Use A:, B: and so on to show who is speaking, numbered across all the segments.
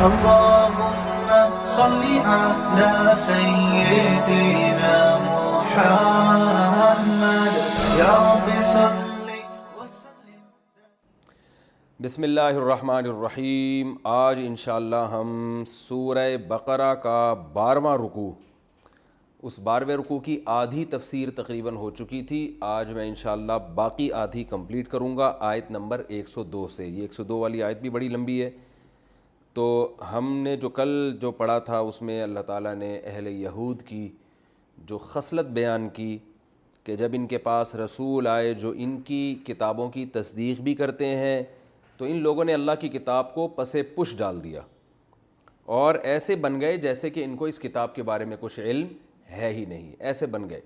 A: اللهم صل على سيدنا محمد يا رب صل وسلم.
B: بسم اللہ الرحمن الرحیم. آج انشاءاللہ ہم سورہ بقرہ کا 12واں رکوع، اس 12ویں رکوع کی آدھی تفسیر تقریباً ہو چکی تھی. آج میں انشاءاللہ باقی آدھی کمپلیٹ کروں گا آیت نمبر 102 سے. یہ 102 والی آیت بھی بڑی لمبی ہے. تو ہم نے کل جو پڑھا تھا اس میں اللہ تعالیٰ نے اہل یہود کی جو خصلت بیان کی کہ جب ان کے پاس رسول آئے جو ان کی کتابوں کی تصدیق بھی کرتے ہیں تو ان لوگوں نے اللہ کی کتاب کو پس پش ڈال دیا اور ایسے بن گئے جیسے کہ ان کو اس کتاب کے بارے میں کچھ علم ہے ہی نہیں. ایسے بن گئے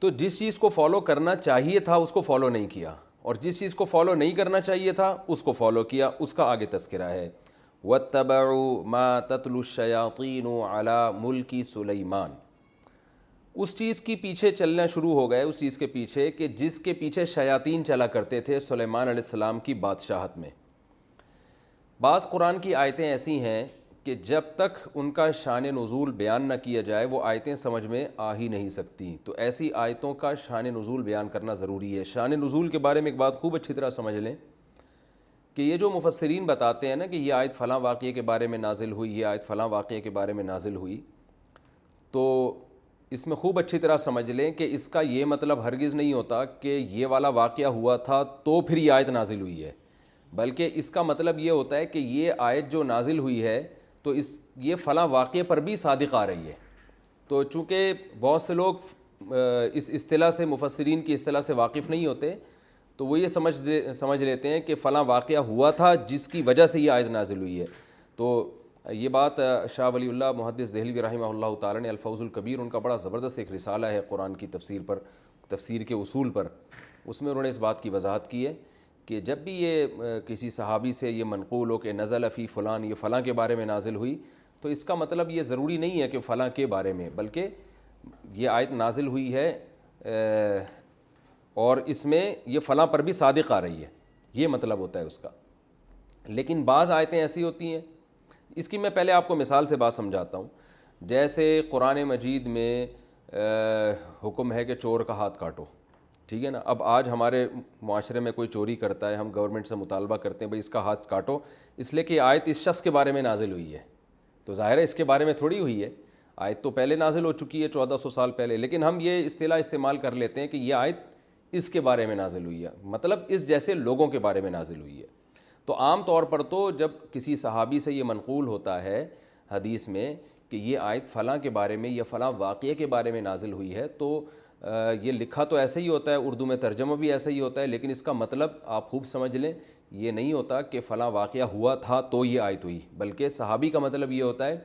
B: تو جس چیز کو فالو کرنا چاہیے تھا اس کو فالو نہیں کیا، اور جس چیز کو فالو نہیں کرنا چاہیے تھا اس کو فالو کیا. اس کا آگے تذکرہ ہے وَاتَّبَعُوا مَا تَتْلُو الشَّيَاطِينُ عَلَى مُلْكِ سُلَيْمَانَ. اس چیز کی پیچھے چلنا شروع ہو گئے، اس چیز کے پیچھے کہ جس کے پیچھے شیاطین چلا کرتے تھے سلیمان علیہ السلام کی بادشاہت میں. بعض قرآن کی آیتیں ایسی ہیں کہ جب تک ان کا شان نزول بیان نہ کیا جائے وہ آیتیں سمجھ میں آ ہی نہیں سکتی. تو ایسی آیتوں کا شان نزول بیان کرنا ضروری ہے. شان نزول کے بارے میں ایک بات خوب اچھی طرح سمجھ لیں کہ یہ جو مفسرین بتاتے ہیں نا کہ یہ آیت فلاں واقعے کے بارے میں نازل ہوئی، یہ آیت فلاں واقعے کے بارے میں نازل ہوئی، تو اس میں خوب اچھی طرح سمجھ لیں کہ اس کا یہ مطلب ہرگز نہیں ہوتا کہ یہ والا واقعہ ہوا تھا تو پھر یہ آیت نازل ہوئی ہے، بلکہ اس کا مطلب یہ ہوتا ہے کہ یہ آیت جو نازل ہوئی ہے تو یہ فلاں واقعے پر بھی صادق آ رہی ہے. تو چونکہ بہت سے لوگ اس اصطلاح سے، مفسرین کی اصطلاح سے واقف نہیں ہوتے، تو وہ یہ سمجھ لیتے ہیں کہ فلاں واقعہ ہوا تھا جس کی وجہ سے یہ آیت نازل ہوئی ہے. تو یہ بات شاہ ولی اللہ محدث دہلوی رحمہ اللہ تعالیٰ نے الفوز الکبیر، ان کا بڑا زبردست ایک رسالہ ہے قرآن کی تفسیر پر، تفسیر کے اصول پر، اس میں انہوں نے اس بات کی وضاحت کی ہے کہ جب بھی یہ کسی صحابی سے یہ منقول ہو کہ نزل فی فلان، یہ فلاں کے بارے میں نازل ہوئی، تو اس کا مطلب یہ ضروری نہیں ہے کہ فلاں کے بارے میں، بلکہ یہ آیت نازل ہوئی ہے اور اس میں یہ فلاں پر بھی صادق آ رہی ہے، یہ مطلب ہوتا ہے اس کا. لیکن بعض آیتیں ایسی ہوتی ہیں، اس کی میں پہلے آپ کو مثال سے بات سمجھاتا ہوں. جیسے قرآن مجید میں حکم ہے کہ چور کا ہاتھ کاٹو، ٹھیک ہے نا. اب آج ہمارے معاشرے میں کوئی چوری کرتا ہے، ہم گورنمنٹ سے مطالبہ کرتے ہیں بھئی اس کا ہاتھ کاٹو، اس لیے کہ آیت اس شخص کے بارے میں نازل ہوئی ہے. تو ظاہر ہے اس کے بارے میں تھوڑی ہوئی ہے، آیت تو پہلے نازل ہو چکی ہے 1400 سال پہلے، لیکن ہم یہ اصطلاح استعمال کر لیتے ہیں کہ یہ آیت اس کے بارے میں نازل ہوئی ہے، مطلب اس جیسے لوگوں کے بارے میں نازل ہوئی ہے. تو عام طور پر تو جب کسی صحابی سے یہ منقول ہوتا ہے حدیث میں کہ یہ آیت فلاں کے بارے میں یا فلاں واقعے کے بارے میں نازل ہوئی ہے، تو یہ لکھا تو ایسے ہی ہوتا ہے، اردو میں ترجمہ بھی ایسا ہی ہوتا ہے، لیکن اس کا مطلب آپ خوب سمجھ لیں یہ نہیں ہوتا کہ فلاں واقعہ ہوا تھا تو یہ آیت ہوئی، بلکہ صحابی کا مطلب یہ ہوتا ہے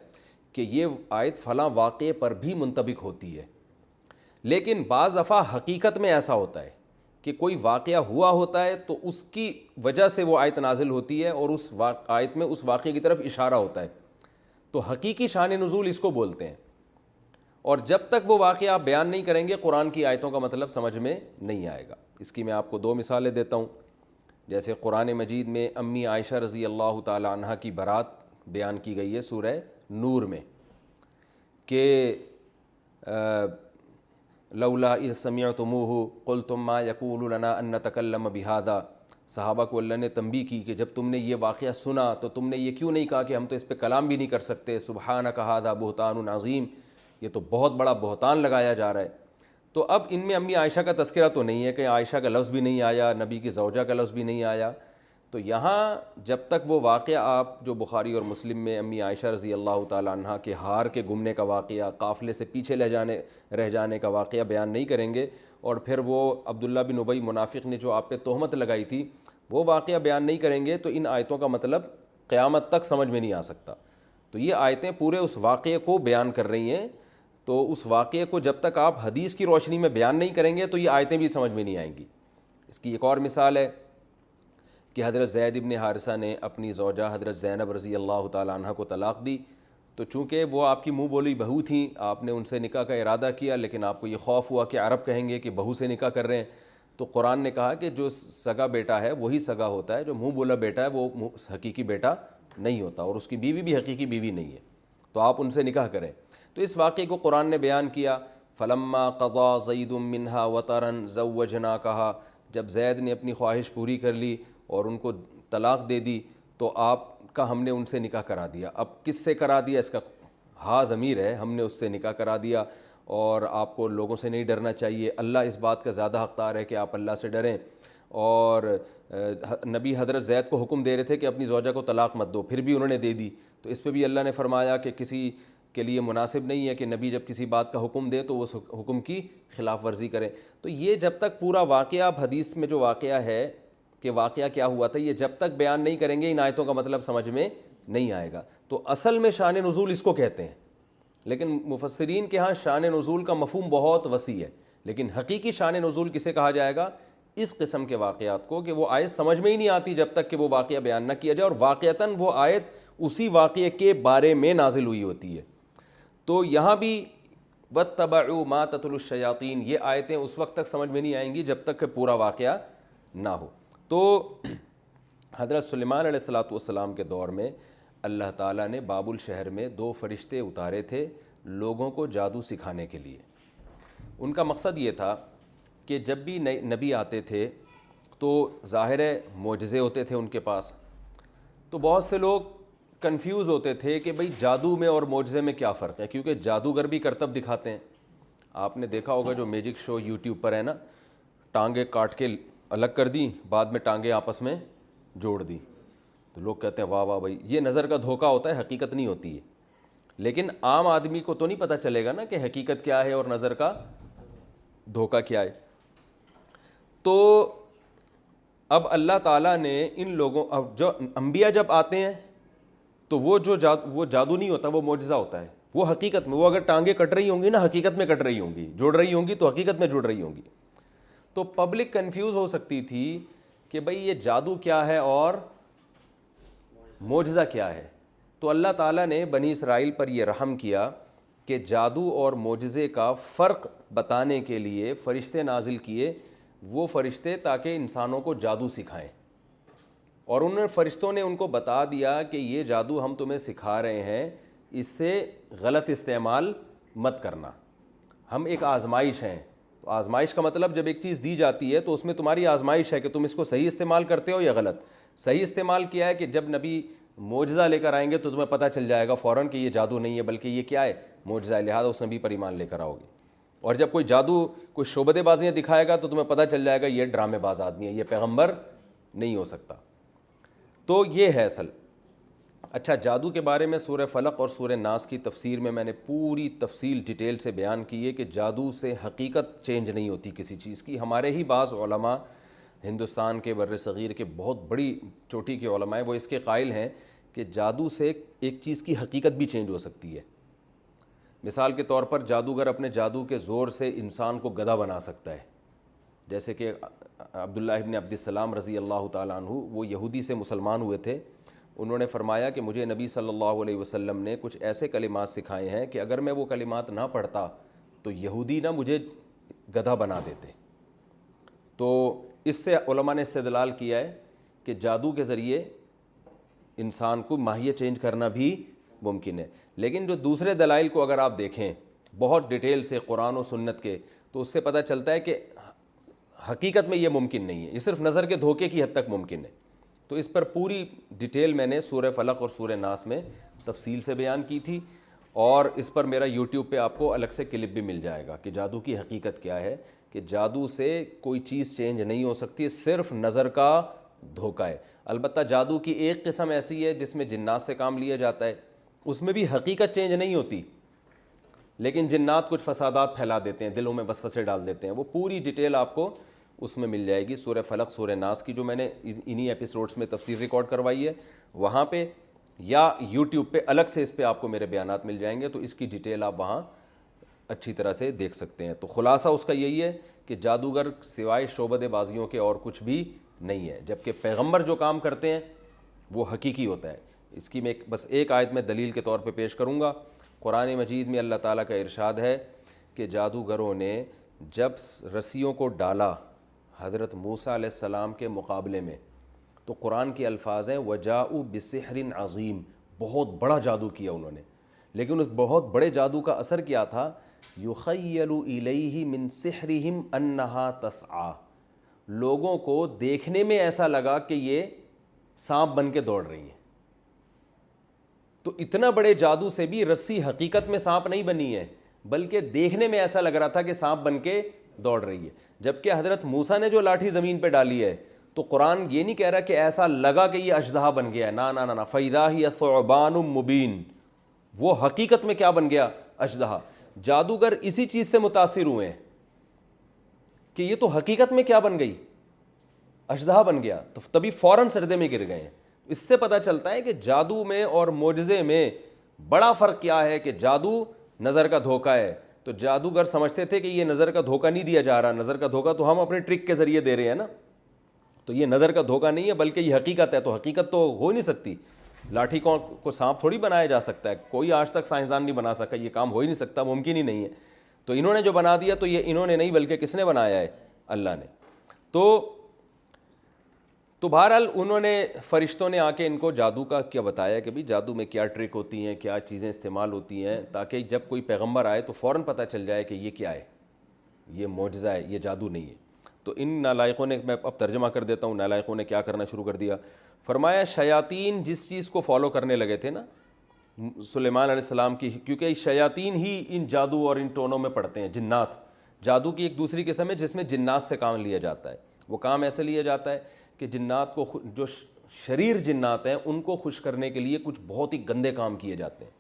B: کہ یہ آیت فلاں واقعے پر بھی منطبق ہوتی ہے. لیکن بعض دفعہ حقیقت میں ایسا ہوتا ہے کہ کوئی واقعہ ہوا ہوتا ہے تو اس کی وجہ سے وہ آیت نازل ہوتی ہے اور اس آیت میں اس واقعے کی طرف اشارہ ہوتا ہے. تو حقیقی شان نزول اس کو بولتے ہیں. اور جب تک وہ واقعہ آپ بیان نہیں کریں گے قرآن کی آیتوں کا مطلب سمجھ میں نہیں آئے گا. اس کی میں آپ کو 2 مثالیں دیتا ہوں. جیسے قرآن مجید میں امی عائشہ رضی اللہ تعالی عنہ کی برات بیان کی گئی ہے سورہ نور میں کہ لولا اذ سمعتموہ قلتم ما یکون لنا ان نتکلم بہذا. صحابہ کو اللہ نے تنبیہ کی کہ جب تم نے یہ واقعہ سنا تو تم نے یہ کیوں نہیں کہا کہ ہم تو اس پہ کلام بھی نہیں کر سکتے. سبحانک ھذا بہتان عظیم، یہ تو بہت بڑا بہتان لگایا جا رہا ہے. تو اب ان میں امی عائشہ کا تذکرہ تو نہیں ہے کہ عائشہ کا لفظ بھی نہیں آیا، نبی کی زوجہ کا لفظ بھی نہیں آیا. تو یہاں جب تک وہ واقعہ آپ جو بخاری اور مسلم میں امی عائشہ رضی اللہ تعالی عنہ کے ہار کے گمنے کا واقعہ، قافلے سے پیچھے رہ جانے کا واقعہ بیان نہیں کریں گے، اور پھر وہ عبداللہ بن ابی منافق نے جو آپ پہ تہمت لگائی تھی وہ واقعہ بیان نہیں کریں گے، تو ان آیتوں کا مطلب قیامت تک سمجھ میں نہیں آ سکتا. تو یہ آیتیں پورے اس واقعے کو بیان کر رہی ہیں. تو اس واقعے کو جب تک آپ حدیث کی روشنی میں بیان نہیں کریں گے تو یہ آیتیں بھی سمجھ میں نہیں آئیں گی. اس کی ایک اور مثال ہے کہ حضرت زید ابن حارثہ نے اپنی زوجہ حضرت زینب رضی اللہ تعالی عنہ کو طلاق دی. تو چونکہ وہ آپ کی منہ بولی بہو تھیں، آپ نے ان سے نکاح کا ارادہ کیا، لیکن آپ کو یہ خوف ہوا کہ عرب کہیں گے کہ بہو سے نکاح کر رہے ہیں. تو قرآن نے کہا کہ جو سگا بیٹا ہے وہی سگا ہوتا ہے، جو منہ بولا بیٹا ہے وہ حقیقی بیٹا نہیں ہوتا اور اس کی بیوی بھی حقیقی بیوی نہیں ہے، تو آپ ان سے نکاح کریں۔ تو اس واقعے کو قرآن نے بیان کیا، فلما قضا زید منہا وطرا زوجناکہا، جب زید نے اپنی خواہش پوری کر لی اور ان کو طلاق دے دی تو آپ کا ہم نے ان سے نکاح کرا دیا۔ اب کس سے کرا دیا، اس کا ہاں ضمیر ہے، ہم نے اس سے نکاح کرا دیا، اور آپ کو لوگوں سے نہیں ڈرنا چاہیے، اللہ اس بات کا زیادہ حقدار ہے کہ آپ اللہ سے ڈریں۔ اور نبی حضرت زید کو حکم دے رہے تھے کہ اپنی زوجہ کو طلاق مت دو، پھر بھی انہوں نے دے دی، تو اس پہ بھی اللہ نے فرمایا کہ کسی کے لیے مناسب نہیں ہے کہ نبی جب کسی بات کا حکم دے تو وہ اس حکم کی خلاف ورزی کرے۔ تو یہ جب تک پورا واقعہ، اب حدیث میں جو واقعہ ہے کہ واقعہ کیا ہوا تھا، یہ جب تک بیان نہیں کریں گے ان آیتوں کا مطلب سمجھ میں نہیں آئے گا۔ تو اصل میں شان نزول اس کو کہتے ہیں، لیکن مفسرین کے ہاں شان نزول کا مفہوم بہت وسیع ہے، لیکن حقیقی شان نزول کسے کہا جائے گا؟ اس قسم کے واقعات کو، کہ وہ آیت سمجھ میں ہی نہیں آتی جب تک کہ وہ واقعہ بیان نہ کیا جائے اور واقعتاً وہ آیت اسی واقعے کے بارے میں نازل ہوئی ہوتی ہے۔ تو یہاں بھی وَاتَّبَعُوا مَا تَتْلُو الشَّيَاطِينُ، یہ آیتیں اس وقت تک سمجھ میں نہیں آئیں گی جب تک کہ پورا واقعہ نہ ہو۔ تو حضرت سلیمان علیہ السلام کے دور میں اللہ تعالیٰ نے بابل شہر میں 2 فرشتے اتارے تھے لوگوں کو جادو سکھانے کے لیے۔ ان کا مقصد یہ تھا کہ جب بھی نبی آتے تھے تو ظاہر معجزے ہوتے تھے ان کے پاس، تو بہت سے لوگ کنفیوز ہوتے تھے کہ بھئی جادو میں اور معجزے میں کیا فرق ہے، کیونکہ جادوگر بھی کرتب دکھاتے ہیں۔ آپ نے دیکھا ہوگا جو میجک شو یوٹیوب پر ہے نا، ٹانگیں کاٹ کے الگ کر دیں، بعد میں ٹانگیں آپس میں جوڑ دی، تو لوگ کہتے ہیں واہ واہ بھائی، یہ نظر کا دھوکہ ہوتا ہے، حقیقت نہیں ہوتی ہے۔ لیکن عام آدمی کو تو نہیں پتہ چلے گا نا کہ حقیقت کیا ہے اور نظر کا دھوکہ کیا ہے۔ تو اب اللہ تعالیٰ نے ان لوگوں، اب جو انبیاء جب آتے ہیں تو وہ جادو نہیں ہوتا، وہ معجزہ ہوتا ہے، وہ حقیقت میں، وہ اگر ٹانگیں کٹ رہی ہوں گی نا، حقیقت میں کٹ رہی ہوں گی، جڑ رہی ہوں گی تو حقیقت میں جڑ رہی ہوں گی۔ تو پبلک کنفیوز ہو سکتی تھی کہ بھئی یہ جادو کیا ہے اور معجزہ کیا ہے۔ تو اللہ تعالیٰ نے بنی اسرائیل پر یہ رحم کیا کہ جادو اور معجزے کا فرق بتانے کے لیے فرشتے نازل کیے، وہ فرشتے تاکہ انسانوں کو جادو سکھائیں، اور ان فرشتوں نے ان کو بتا دیا کہ یہ جادو ہم تمہیں سکھا رہے ہیں، اس سے غلط استعمال مت کرنا، ہم ایک آزمائش ہیں۔ تو آزمائش کا مطلب جب ایک چیز دی جاتی ہے تو اس میں تمہاری آزمائش ہے کہ تم اس کو صحیح استعمال کرتے ہو یا غلط۔ صحیح استعمال کیا ہے کہ جب نبی معجزہ لے کر آئیں گے تو تمہیں پتہ چل جائے گا فوراً کہ یہ جادو نہیں ہے بلکہ یہ کیا ہے، معجزہ ہے، لہٰذا اس نبی پر ایمان لے کر آؤ گے۔ اور جب کوئی جادو، کوئی شعبدے بازیاں دکھائے گا تو تمہیں پتہ چل جائے گا یہ ڈرامے باز آدمی ہے، یہ پیغمبر نہیں ہو سکتا۔ تو یہ ہے اصل۔ اچھا، جادو کے بارے میں سورہ فلق اور سورہ ناس کی تفسیر میں نے پوری تفصیل ڈیٹیل سے بیان کی ہے کہ جادو سے حقیقت چینج نہیں ہوتی کسی چیز کی۔ ہمارے ہی بعض علماء ہندوستان کے بر صغیر کے بہت بڑی چوٹی کے علماء ہیں، وہ اس کے قائل ہیں کہ جادو سے ایک چیز کی حقیقت بھی چینج ہو سکتی ہے۔ مثال کے طور پر جادوگر اپنے جادو کے زور سے انسان کو گدھا بنا سکتا ہے، جیسے کہ عبداللہ ابن عبد السلام رضی اللہ تعالیٰ عنہ، وہ یہودی سے مسلمان ہوئے تھے، انہوں نے فرمایا کہ مجھے نبی صلی اللہ علیہ وسلم نے کچھ ایسے کلمات سکھائے ہیں کہ اگر میں وہ کلمات نہ پڑھتا تو یہودی نہ مجھے گدھا بنا دیتے۔ تو اس سے علماء نے استدلال کیا ہے کہ جادو کے ذریعے انسان کو ماہیت چینج کرنا بھی ممکن ہے۔ لیکن جو دوسرے دلائل کو اگر آپ دیکھیں بہت ڈیٹیل سے قرآن و سنت کے، تو اس سے پتہ چلتا ہے کہ حقیقت میں یہ ممکن نہیں ہے، یہ صرف نظر کے دھوکے کی حد تک ممکن ہے۔ تو اس پر پوری ڈیٹیل میں نے سورہ فلق اور سورہ ناس میں تفصیل سے بیان کی تھی، اور اس پر میرا یوٹیوب پہ آپ کو الگ سے کلپ بھی مل جائے گا کہ جادو کی حقیقت کیا ہے، کہ جادو سے کوئی چیز چینج نہیں ہو سکتی، صرف نظر کا دھوکہ ہے۔ البتہ جادو کی ایک قسم ایسی ہے جس میں جنات سے کام لیا جاتا ہے، اس میں بھی حقیقت چینج نہیں ہوتی، لیکن جنات کچھ فسادات پھیلا دیتے ہیں، دلوں میں وسوسے ڈال دیتے ہیں۔ وہ پوری ڈیٹیل آپ کو اس میں مل جائے گی، سورہ فلق سورہ ناس کی، جو میں نے انہی ایپیسوڈز میں تفسیر ریکارڈ کروائی ہے وہاں پہ، یا یوٹیوب پہ الگ سے اس پہ آپ کو میرے بیانات مل جائیں گے، تو اس کی ڈیٹیل آپ وہاں اچھی طرح سے دیکھ سکتے ہیں۔ تو خلاصہ اس کا یہی ہے کہ جادوگر سوائے شعبدے بازیوں کے اور کچھ بھی نہیں ہے، جبکہ پیغمبر جو کام کرتے ہیں وہ حقیقی ہوتا ہے۔ اس کی میں بس ایک آیت میں دلیل کے طور پہ پیش کروں گا۔ قرآن مجید میں اللہ تعالیٰ کا ارشاد ہے کہ جادوگروں نے جب رسیوں کو ڈالا حضرت موسیٰ علیہ السلام کے مقابلے میں، تو قرآن کے الفاظ ہیں وجاؤ بسحر عظیم، بہت بڑا جادو کیا انہوں نے، لیکن اس بہت بڑے جادو کا اثر کیا تھا؟ یخیل الیہ من سحرہم انہا تسعی، لوگوں کو دیکھنے میں ایسا لگا کہ یہ سانپ بن کے دوڑ رہی ہیں۔ تو اتنا بڑے جادو سے بھی رسی حقیقت میں سانپ نہیں بنی ہے، بلکہ دیکھنے میں ایسا لگ رہا تھا کہ سانپ بن کے دوڑ رہی ہے۔ جبکہ حضرت موسیٰ نے جو لاٹھی زمین پہ ڈالی ہے تو قرآن یہ نہیں کہہ رہا کہ ایسا لگا کہ یہ اژدہا بن گیا ہے، نہ نہ نہ، فَإِذَا هِيَ ثُعْبَانٌ مُبِينٌ، وہ حقیقت میں کیا بن گیا؟ اژدہا۔ جادوگر اسی چیز سے متاثر ہوئے ہیں کہ یہ تو حقیقت میں کیا بن گئی؟ اژدہا بن گیا، تو تبھی فوراً سجدے میں گر گئے ہیں۔ اس سے پتہ چلتا ہے کہ جادو میں اور معجزے میں بڑا فرق کیا ہے، کہ جادو نظر کا دھوکہ ہے، تو جادوگر سمجھتے تھے کہ یہ نظر کا دھوکہ نہیں دیا جا رہا، نظر کا دھوکہ تو ہم اپنے ٹرک کے ذریعے دے رہے ہیں نا، تو یہ نظر کا دھوکہ نہیں ہے بلکہ یہ حقیقت ہے۔ تو حقیقت تو ہو نہیں سکتی، لاٹھی کو سانپ تھوڑی بنایا جا سکتا ہے، کوئی آج تک سائنسدان نہیں بنا سکا، یہ کام ہو ہی نہیں سکتا، ممکن ہی نہیں ہے۔ تو انہوں نے جو بنا دیا تو یہ انہوں نے نہیں بلکہ کس نے بنایا ہے؟ اللہ نے۔ تو بہرحال انہوں نے، فرشتوں نے آ کے ان کو جادو کا کیا بتایا کہ بھی جادو میں کیا ٹرک ہوتی ہیں، کیا چیزیں استعمال ہوتی ہیں، تاکہ جب کوئی پیغمبر آئے تو فوراً پتہ چل جائے کہ یہ کیا ہے، یہ معجزہ ہے، یہ جادو نہیں ہے۔ تو ان نالائقوں نے، میں اب ترجمہ کر دیتا ہوں، نالائقوں نے کیا کرنا شروع کر دیا۔ فرمایا شیاطین جس چیز کو فالو کرنے لگے تھے نا سلیمان علیہ السلام کی، کیونکہ شیاطین ہی ان جادو اور ان ٹونوں میں پڑتے ہیں، جنات، جادو کی ایک دوسری قسم ہے جس میں جنات سے کام لیا جاتا ہے۔ وہ کام ایسے لیا جاتا ہے کہ جنات کو، جو شریر جنات ہیں ان کو خوش کرنے کے لیے کچھ بہت ہی گندے کام کیے جاتے ہیں،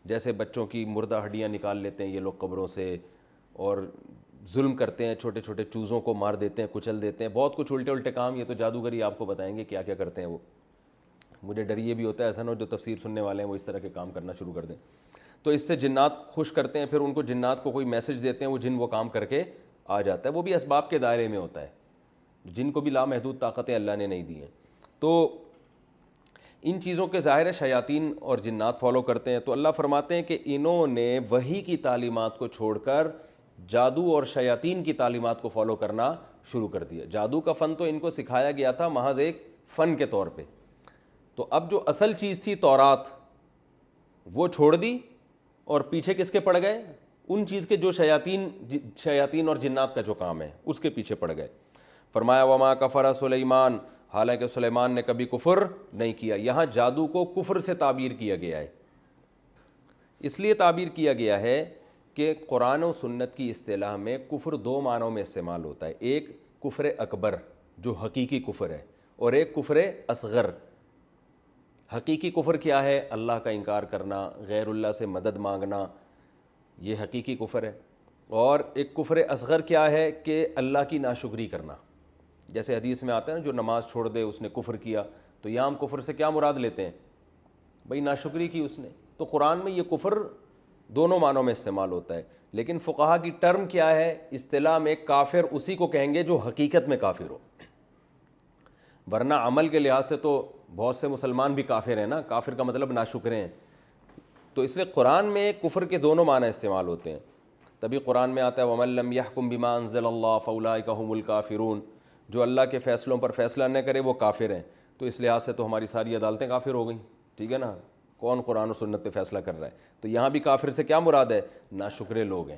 B: جیسے بچوں کی مردہ ہڈیاں نکال لیتے ہیں یہ لوگ قبروں سے، اور ظلم کرتے ہیں، چھوٹے چھوٹے چوزوں کو مار دیتے ہیں، کچل دیتے ہیں، بہت کچھ الٹے الٹے کام، یہ تو جادوگری آپ کو بتائیں گے کیا کیا کرتے ہیں وہ۔ مجھے ڈر یہ بھی ہوتا ہے ایسا نہ ہو جو تفسیر سننے والے ہیں وہ اس طرح کے کام کرنا شروع کر دیں۔ تو اس سے جنات خوش کرتے ہیں، پھر ان کو جنات کو کوئی میسج دیتے ہیں، وہ جن وہ کام کر کے آ جاتا ہے، وہ بھی اسباب کے دائرے میں ہوتا ہے، جن کو بھی لامحدود طاقتیں اللہ نے نہیں دی ہیں۔ تو ان چیزوں کے ظاہر ہے شیاطین اور جنات فالو کرتے ہیں۔ تو اللہ فرماتے ہیں کہ انہوں نے وحی کی تعلیمات کو چھوڑ کر جادو اور شیاطین کی تعلیمات کو فالو کرنا شروع کر دیا۔ جادو کا فن تو ان کو سکھایا گیا تھا محض ایک فن کے طور پہ، تو اب جو اصل چیز تھی تورات وہ چھوڑ دی، اور پیچھے کس کے پڑ گئے؟ ان چیز کے جو شیاطین اور جنات کا جو کام ہے اس کے پیچھے پڑ گئے۔ فرمایا وما کفر سلیمان، حالانکہ سلیمان نے کبھی کفر نہیں کیا۔ یہاں جادو کو کفر سے تعبیر کیا گیا ہے، اس لیے تعبیر کیا گیا ہے کہ قرآن و سنت کی اصطلاح میں کفر دو معنوں میں استعمال ہوتا ہے، ایک کفر اکبر جو حقیقی کفر ہے، اور ایک کفر اصغر۔ حقیقی کفر کیا ہے؟ اللہ کا انکار کرنا، غیر اللہ سے مدد مانگنا، یہ حقیقی کفر ہے۔ اور ایک کفر اصغر کیا ہے؟ کہ اللہ کی ناشکری کرنا، جیسے حدیث میں آتا ہے نا جو نماز چھوڑ دے اس نے کفر کیا۔ تو یہاں ہم کفر سے کیا مراد لیتے ہیں؟ بھئی ناشکری کی اس نے۔ تو قرآن میں یہ کفر دونوں معنوں میں استعمال ہوتا ہے، لیکن فقہا کی ٹرم کیا ہے؟ اصطلاح میں کافر اسی کو کہیں گے جو حقیقت میں کافر ہو، ورنہ عمل کے لحاظ سے تو بہت سے مسلمان بھی کافر ہیں نا، کافر کا مطلب ناشکرے ہیں۔ تو اس لیے قرآن میں کفر کے دونوں معنی استعمال ہوتے ہیں، تبھی قرآن میں آتا ہے وَمَن لَّمْ يَحْكُم بِمَا أَنزَلَ اللَّهُ فَأُولَٰئِكَ هُمُ الْكَافِرُونَ، جو اللہ کے فیصلوں پر فیصلہ نہ کرے وہ کافر ہیں۔ تو اس لحاظ سے تو ہماری ساری عدالتیں کافر ہو گئیں، ٹھیک ہے نا، کون قرآن و سنت پہ فیصلہ کر رہا ہے؟ تو یہاں بھی کافر سے کیا مراد ہے؟ ناشکرے لوگ ہیں۔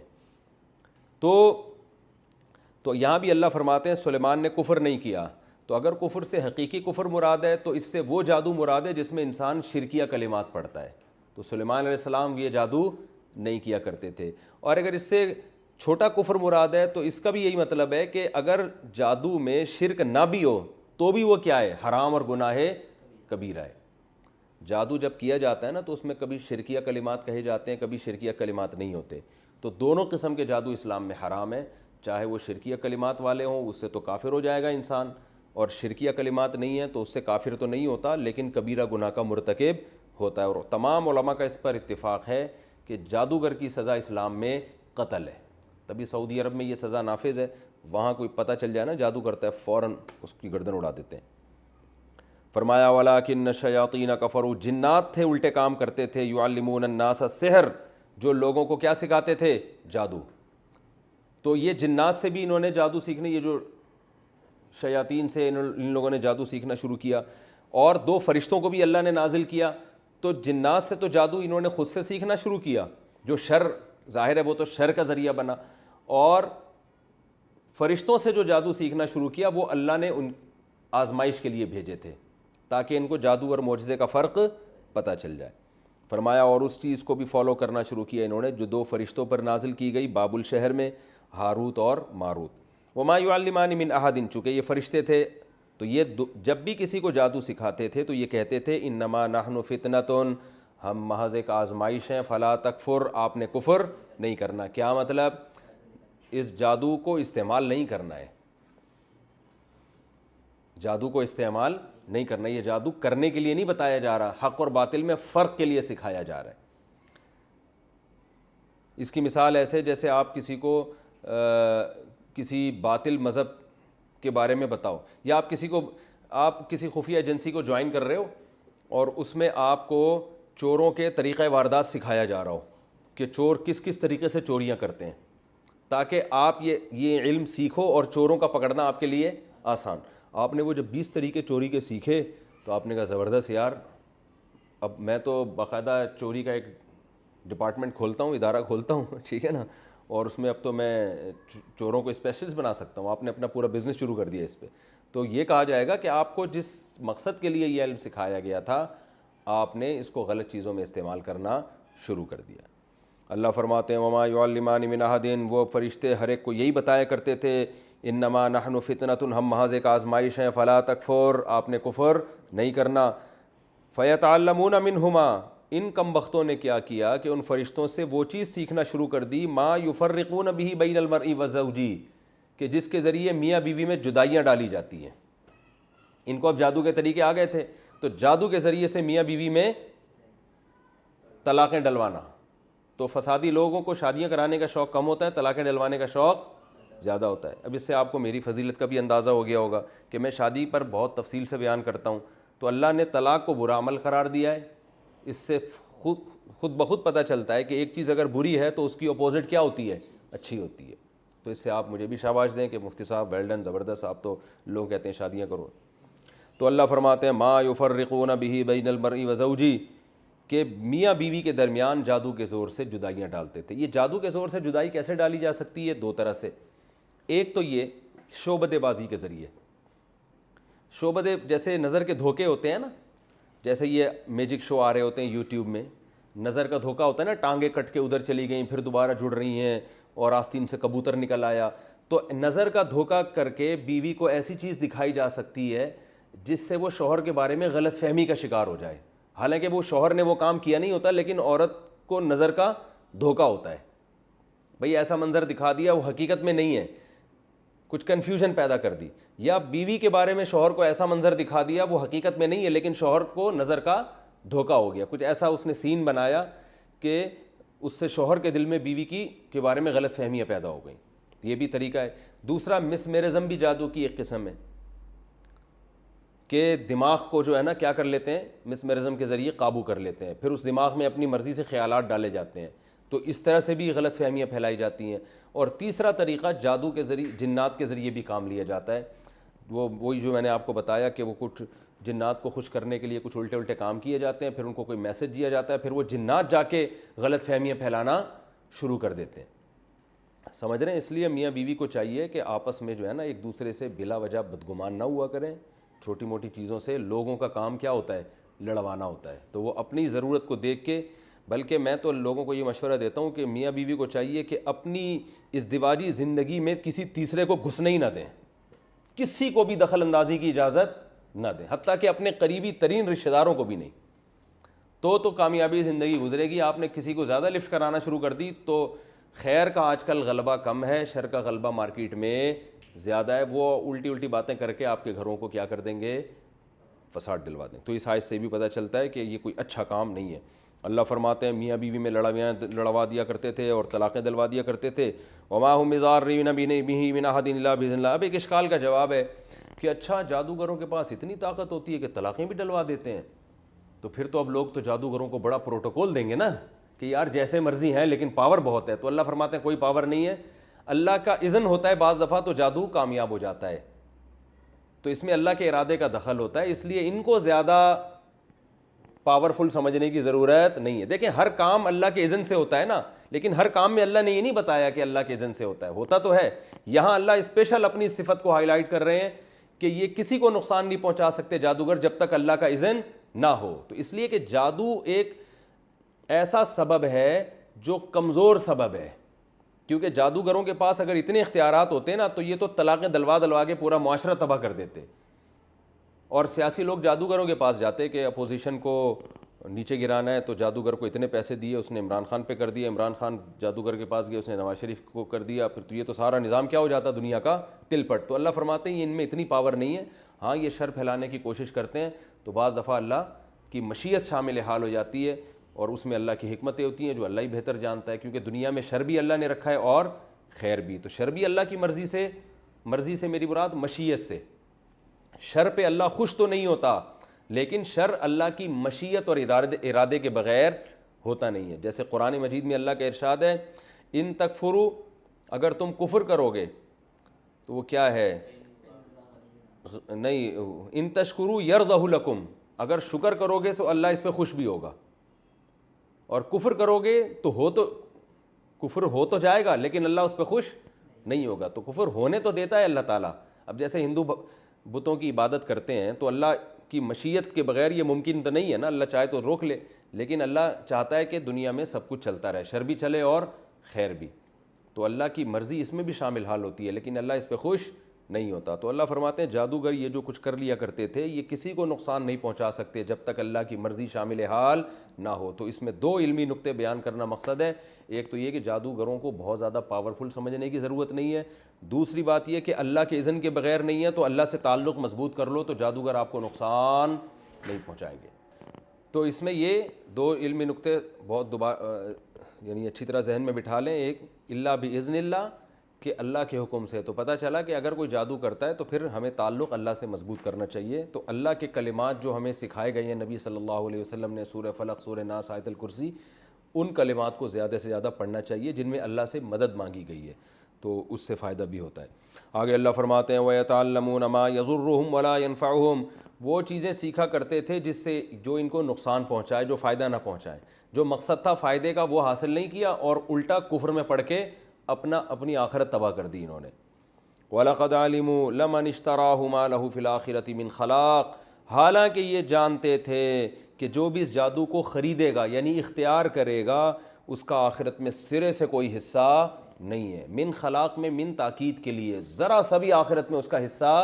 B: تو یہاں بھی اللہ فرماتے ہیں سلیمان نے کفر نہیں کیا۔ تو اگر کفر سے حقیقی کفر مراد ہے تو اس سے وہ جادو مراد ہے جس میں انسان شرکیہ کلمات پڑھتا ہے، تو سلیمان علیہ السلام یہ جادو نہیں کیا کرتے تھے۔ اور اگر اس سے چھوٹا کفر مراد ہے تو اس کا بھی یہی مطلب ہے کہ اگر جادو میں شرک نہ بھی ہو تو بھی وہ کیا ہے؟ حرام اور گناہ کبیرہ ہے۔ جادو جب کیا جاتا ہے نا تو اس میں کبھی شرکیہ کلمات کہے جاتے ہیں، کبھی شرکیہ کلمات نہیں ہوتے۔ تو دونوں قسم کے جادو اسلام میں حرام ہے، چاہے وہ شرکیہ کلمات والے ہوں اس سے تو کافر ہو جائے گا انسان، اور شرکیہ کلمات نہیں ہیں تو اس سے کافر تو نہیں ہوتا لیکن کبیرہ گناہ کا مرتکب ہوتا ہے۔ اور تمام علماء کا اس پر اتفاق ہے کہ جادوگر کی سزا اسلام میں قتل ہے، تبھی سعودی عرب میں یہ سزا نافذ ہے۔ وہاں کوئی پتہ چل جائے نا جادو کرتا ہے فوراً اس کی گردن اڑا دیتے ہیں۔ فرمایا وَلَٰكِنَّ الشَّيَاطِينَ كَفَرُوا، جنات تھے الٹے کام کرتے تھے، يُعَلِّمُونَ النَّاسَ السِّحْرَ، جو لوگوں کو کیا سکھاتے تھے؟ جادو۔ تو یہ جنات سے بھی انہوں نے جادو سیکھنے، یہ جو شیاطین سے ان لوگوں نے جادو سیکھنا شروع کیا، اور 2 فرشتوں کو بھی اللہ نے نازل کیا. تو جنات سے تو جادو انہوں نے خود سے سیکھنا شروع کیا، جو شر ظاہر ہے وہ تو شر کا ذریعہ بنا، اور فرشتوں سے جو جادو سیکھنا شروع کیا وہ اللہ نے ان آزمائش کے لیے بھیجے تھے تاکہ ان کو جادو اور معجزے کا فرق پتہ چل جائے. فرمایا اور اس چیز کو بھی فالو کرنا شروع کیا انہوں نے جو 2 فرشتوں پر نازل کی گئی بابل شہر میں، ہاروت اور ماروت. وما يعلمان من احد، چونکہ یہ فرشتے تھے تو یہ جب بھی کسی کو جادو سکھاتے تھے تو یہ کہتے تھے انما نحن فتنۃ، ہم محض ایک آزمائش ہیں، فلا تکفر، آپ نے کفر نہیں کرنا. کیا مطلب؟ اس جادو کو استعمال نہیں کرنا ہے، جادو کو استعمال نہیں کرنا. یہ جادو کرنے کے لیے نہیں بتایا جا رہا، حق اور باطل میں فرق کے لیے سکھایا جا رہا ہے. اس کی مثال ایسے جیسے آپ کسی کو کسی باطل مذہب کے بارے میں بتاؤ، یا آپ کسی خفیہ ایجنسی کو جوائن کر رہے ہو اور اس میں آپ کو چوروں کے طریقہ واردات سکھایا جا رہا ہو کہ چور کس کس طریقے سے چوریاں کرتے ہیں، تاکہ آپ یہ علم سیکھو اور چوروں کا پکڑنا آپ کے لیے آسان. آپ نے وہ جب 20 طریقے چوری کے سیکھے تو آپ نے کہا زبردست یار، اب میں تو باقاعدہ چوری کا ایک ڈپارٹمنٹ کھولتا ہوں، ادارہ کھولتا ہوں، ٹھیک ہے نا، اور اس میں اب تو میں چوروں کو اسپیشلسٹ بنا سکتا ہوں. آپ نے اپنا پورا بزنس شروع کر دیا اس پہ. تو یہ کہا جائے گا کہ آپ کو جس مقصد کے لیے یہ علم سکھایا گیا تھا آپ نے اس کو غلط چیزوں میں استعمال کرنا شروع کر دیا. اللہ فرماتے ہیں وما يعلمان من احد، وہ فرشتے ہر ایک کو یہی بتایا کرتے تھے انما نحن فتنۃ، ہم محض ایک آزمائش ہیں، فلا تکفر، آپ نے کفر نہیں کرنا. فیتعلمون منہما، ان کم بختوں نے کیا کیا کہ ان فرشتوں سے وہ چیز سیکھنا شروع کر دی ما یفرقون به بین المرء وزوجہ، کہ جس کے ذریعے میاں بیوی میں جدائیاں ڈالی جاتی ہیں. ان کو اب جادو کے طریقے آ گئے تھے تو جادو کے ذریعے سے میاں بیوی میں طلاقیں ڈلوانا. تو فسادی لوگوں کو شادیاں کرانے کا شوق کم ہوتا ہے، طلاقیں ڈلوانے کا شوق زیادہ ہوتا ہے. اب اس سے آپ کو میری فضیلت کا بھی اندازہ ہو گیا ہوگا کہ میں شادی پر بہت تفصیل سے بیان کرتا ہوں. تو اللہ نے طلاق کو برا عمل قرار دیا ہے. اس سے خود بخود پتہ چلتا ہے کہ ایک چیز اگر بری ہے تو اس کی اپوزٹ کیا ہوتی ہے؟ اچھی ہوتی ہے. تو اس سے آپ مجھے بھی شاباش دیں کہ مفتی صاحب ویل ڈن، زبردست، آپ تو لوگ کہتے ہیں شادیاں کرو. تو اللہ فرماتے ہیں ما یفرقون به بین المرء وزوجہ، کہ میاں بیوی کے درمیان جادو کے زور سے جدائیاں ڈالتے تھے. یہ جادو کے زور سے جدائی کیسے ڈالی جا سکتی ہے؟ 2 طرح سے. ایک تو یہ شعبدے بازی کے ذریعے. شعبدے جیسے نظر کے دھوکے ہوتے ہیں نا، جیسے یہ میجک شو آ رہے ہوتے ہیں یوٹیوب میں، نظر کا دھوکا ہوتا ہے نا، ٹانگیں کٹ کے ادھر چلی گئیں پھر دوبارہ جڑ رہی ہیں اور آستین سے کبوتر نکل آیا. تو نظر کا دھوکا کر کے بیوی کو ایسی چیز دکھائی جا سکتی ہے جس سے وہ شوہر کے بارے میں غلط فہمی کا شکار ہو جائے. حالانکہ وہ شوہر نے وہ کام کیا نہیں ہوتا، لیکن عورت کو نظر کا دھوکا ہوتا ہے. بھئی ایسا منظر دکھا دیا، وہ حقیقت میں نہیں ہے، کچھ کنفیوژن پیدا کر دی. یا بیوی کے بارے میں شوہر کو ایسا منظر دکھا دیا، وہ حقیقت میں نہیں ہے لیکن شوہر کو نظر کا دھوکا ہو گیا. کچھ ایسا اس نے سین بنایا کہ اس سے شوہر کے دل میں بیوی کے بارے میں غلط فہمیاں پیدا ہو گئیں. یہ بھی طریقہ ہے. دوسرا مسمیرزم بھی جادو کی ایک قسم ہے کہ دماغ کو جو ہے نا کیا کر لیتے ہیں، مسمیرزم کے ذریعے قابو کر لیتے ہیں، پھر اس دماغ میں اپنی مرضی سے خیالات ڈالے جاتے ہیں. تو اس طرح سے بھی غلط فہمیاں پھیلائی جاتی ہیں. اور تیسرا طریقہ جادو کے ذریعے، جنات کے ذریعے بھی کام لیا جاتا ہے. وہی جو میں نے آپ کو بتایا کہ وہ کچھ جنات کو خوش کرنے کے لیے کچھ الٹے کام کیے جاتے ہیں، پھر ان کو کوئی میسج دیا جاتا ہے، پھر وہ جنات جا کے غلط فہمیاں پھیلانا شروع کر دیتے ہیں. سمجھ رہے ہیں؟ اس لیے میاں بیوی کو چاہیے کہ آپس میں جو ہے نا ایک دوسرے سے بلا وجہ بدگمان نہ ہوا کریں. چھوٹی موٹی چیزوں سے لوگوں کا کام کیا ہوتا ہے؟ لڑوانا ہوتا ہے. تو وہ اپنی ضرورت کو دیکھ کے، بلکہ میں تو لوگوں کو یہ مشورہ دیتا ہوں کہ میاں بیوی کو چاہیے کہ اپنی ازدواجی زندگی میں کسی تیسرے کو گھسنے ہی نہ دیں، کسی کو بھی دخل اندازی کی اجازت نہ دیں، حتیٰ کہ اپنے قریبی ترین رشتہ داروں کو بھی نہیں. تو کامیابی زندگی گزرے گی. آپ نے کسی کو زیادہ لفٹ کرانا شروع کر دی تو خیر کا آج کل غلبہ کم ہے، شر کا غلبہ مارکیٹ میں زیادہ ہے. وہ الٹی باتیں کر کے آپ کے گھروں کو کیا کر دیں گے؟ فساد ڈلوا دیں. تو اس آیت سے بھی پتہ چلتا ہے کہ یہ کوئی اچھا کام نہیں ہے. اللہ فرماتے ہیں میاں بیوی میں لڑوا دیا کرتے تھے اور طلاقیں دلوا دیا کرتے تھے. وما هم بضارین به من احد الا باذن اللہ. اب ایک اشکال کا جواب ہے کہ اچھا جادوگروں کے پاس اتنی طاقت ہوتی ہے کہ طلاقیں بھی ڈلوا دیتے ہیں، تو پھر تو اب لوگ تو جادوگروں کو بڑا پروٹوکول دیں گے نا کہ یار جیسے مرضی ہیں لیکن پاور بہت ہے. تو اللہ فرماتے ہیں کوئی پاور نہیں ہے. اللہ کا اذن ہوتا ہے بعض دفعہ تو جادو کامیاب ہو جاتا ہے. تو اس میں اللہ کے ارادے کا دخل ہوتا ہے، اس لیے ان کو زیادہ پاورفل سمجھنے کی ضرورت نہیں ہے۔ دیکھیں ہر کام اللہ کے اذن سے ہوتا ہے نا، لیکن ہر کام میں اللہ نے یہ نہیں بتایا کہ اللہ کے اذن سے ہوتا ہے، ہوتا تو ہے۔ یہاں اللہ اسپیشل اپنی صفت کو ہائی لائٹ کر رہے ہیں کہ یہ کسی کو نقصان نہیں پہنچا سکتے جادوگر جب تک اللہ کا اذن نہ ہو۔ تو اس لیے کہ جادو ایک ایسا سبب ہے جو کمزور سبب ہے، کیونکہ جادوگروں کے پاس اگر اتنے اختیارات ہوتے نا تو یہ تو طلاقیں دلوا کے پورا معاشرہ تباہ کر دیتے۔ اور سیاسی لوگ جادوگروں کے پاس جاتے کہ اپوزیشن کو نیچے گرانا ہے تو جادوگر کو اتنے پیسے دیے، اس نے عمران خان پہ کر دیا، عمران خان جادوگر کے پاس گیا، اس نے نواز شریف کو کر دیا، پھر تو یہ تو سارا نظام کیا ہو جاتا دنیا کا تل پٹ۔ تو اللہ فرماتے ہیں ان میں اتنی پاور نہیں ہے، ہاں یہ شر پھیلانے کی کوشش کرتے ہیں تو بعض دفعہ اللہ کی مشیت شامل حال ہو جاتی ہے، اور اس میں اللہ کی حکمتیں ہوتی ہیں جو اللہ ہی بہتر جانتا ہے، کیونکہ دنیا میں شر بھی اللہ نے رکھا ہے اور خیر بھی۔ تو شر بھی اللہ کی مرضی سے میری مراد مشیت سے، شر پہ اللہ خوش تو نہیں ہوتا، لیکن شر اللہ کی مشیت اور ارادے کے بغیر ہوتا نہیں ہے۔ جیسے قرآن مجید میں اللہ کا ارشاد ہے ان تکفروا، اگر تم کفر کرو گے تو وہ کیا ہے، نہیں ان تشکروا یرضہ لکم، اگر شکر کرو گے تو اللہ اس پہ خوش بھی ہوگا، اور کفر کرو گے تو کفر ہو تو جائے گا لیکن اللہ اس پہ خوش نہیں ہوگا۔ تو کفر ہونے تو دیتا ہے اللہ تعالیٰ۔ اب جیسے ہندو بتوں کی عبادت کرتے ہیں تو اللہ کی مشیت کے بغیر یہ ممکن تو نہیں ہے نا، اللہ چاہے تو روک لے، لیکن اللہ چاہتا ہے کہ دنیا میں سب کچھ چلتا رہے، شر بھی چلے اور خیر بھی، تو اللہ کی مرضی اس میں بھی شامل حال ہوتی ہے، لیکن اللہ اس پہ خوش نہیں ہوتا۔ تو اللہ فرماتے ہیں جادوگر یہ جو کچھ کر لیا کرتے تھے یہ کسی کو نقصان نہیں پہنچا سکتے جب تک اللہ کی مرضی شامل حال نہ ہو۔ تو اس میں دو علمی نقطے بیان کرنا مقصد ہے، ایک تو یہ کہ جادوگروں کو بہت زیادہ پاورفل سمجھنے کی ضرورت نہیں ہے، دوسری بات یہ کہ اللہ کے اذن کے بغیر نہیں ہے، تو اللہ سے تعلق مضبوط کر لو تو جادوگر آپ کو نقصان نہیں پہنچائیں گے۔ تو اس میں یہ دو علمی نقطے بہت یعنی اچھی طرح ذہن میں بٹھا لیں۔ ایک اللہ باذن اللہ، کہ اللہ کے حکم سے، تو پتہ چلا کہ اگر کوئی جادو کرتا ہے تو پھر ہمیں تعلق اللہ سے مضبوط کرنا چاہیے۔ تو اللہ کے کلمات جو ہمیں سکھائے گئے ہیں نبی صلی اللہ علیہ وسلم نے، سورہ فلق، سورہ ناس، آیت الکرسی، ان کلمات کو زیادہ سے زیادہ پڑھنا چاہیے جن میں اللہ سے مدد مانگی گئی ہے، تو اس سے فائدہ بھی ہوتا ہے۔ آگے اللہ فرماتے ہیں وَيَتَعَلَّمُونَ مَا يَضُرُّهُمْ وَلَا يَنفَعُهُمْ، وہ چیزیں سیکھا کرتے تھے جس سے جو ان کو نقصان پہنچائے، جو فائدہ نہ پہنچائے، جو مقصد تھا فائدے کا وہ حاصل نہیں کیا، اور الٹا کفر میں پڑھ کے اپنی آخرت تباہ کر دی انہوں نے۔ وَلَقَدْ عَلِمُوا لَمَنِ اشْتَرَاهُ مَا لَهُ فِي الْآخِرَةِ مِنْ خَلَاقٍ، حالانکہ یہ جانتے تھے کہ جو بھی اس جادو کو خریدے گا یعنی اختیار کرے گا اس کا آخرت میں سرے سے کوئی حصہ نہیں ہے۔ من خلاق میں من تاکید کے لیے، ذرا سا بھی آخرت میں اس کا حصہ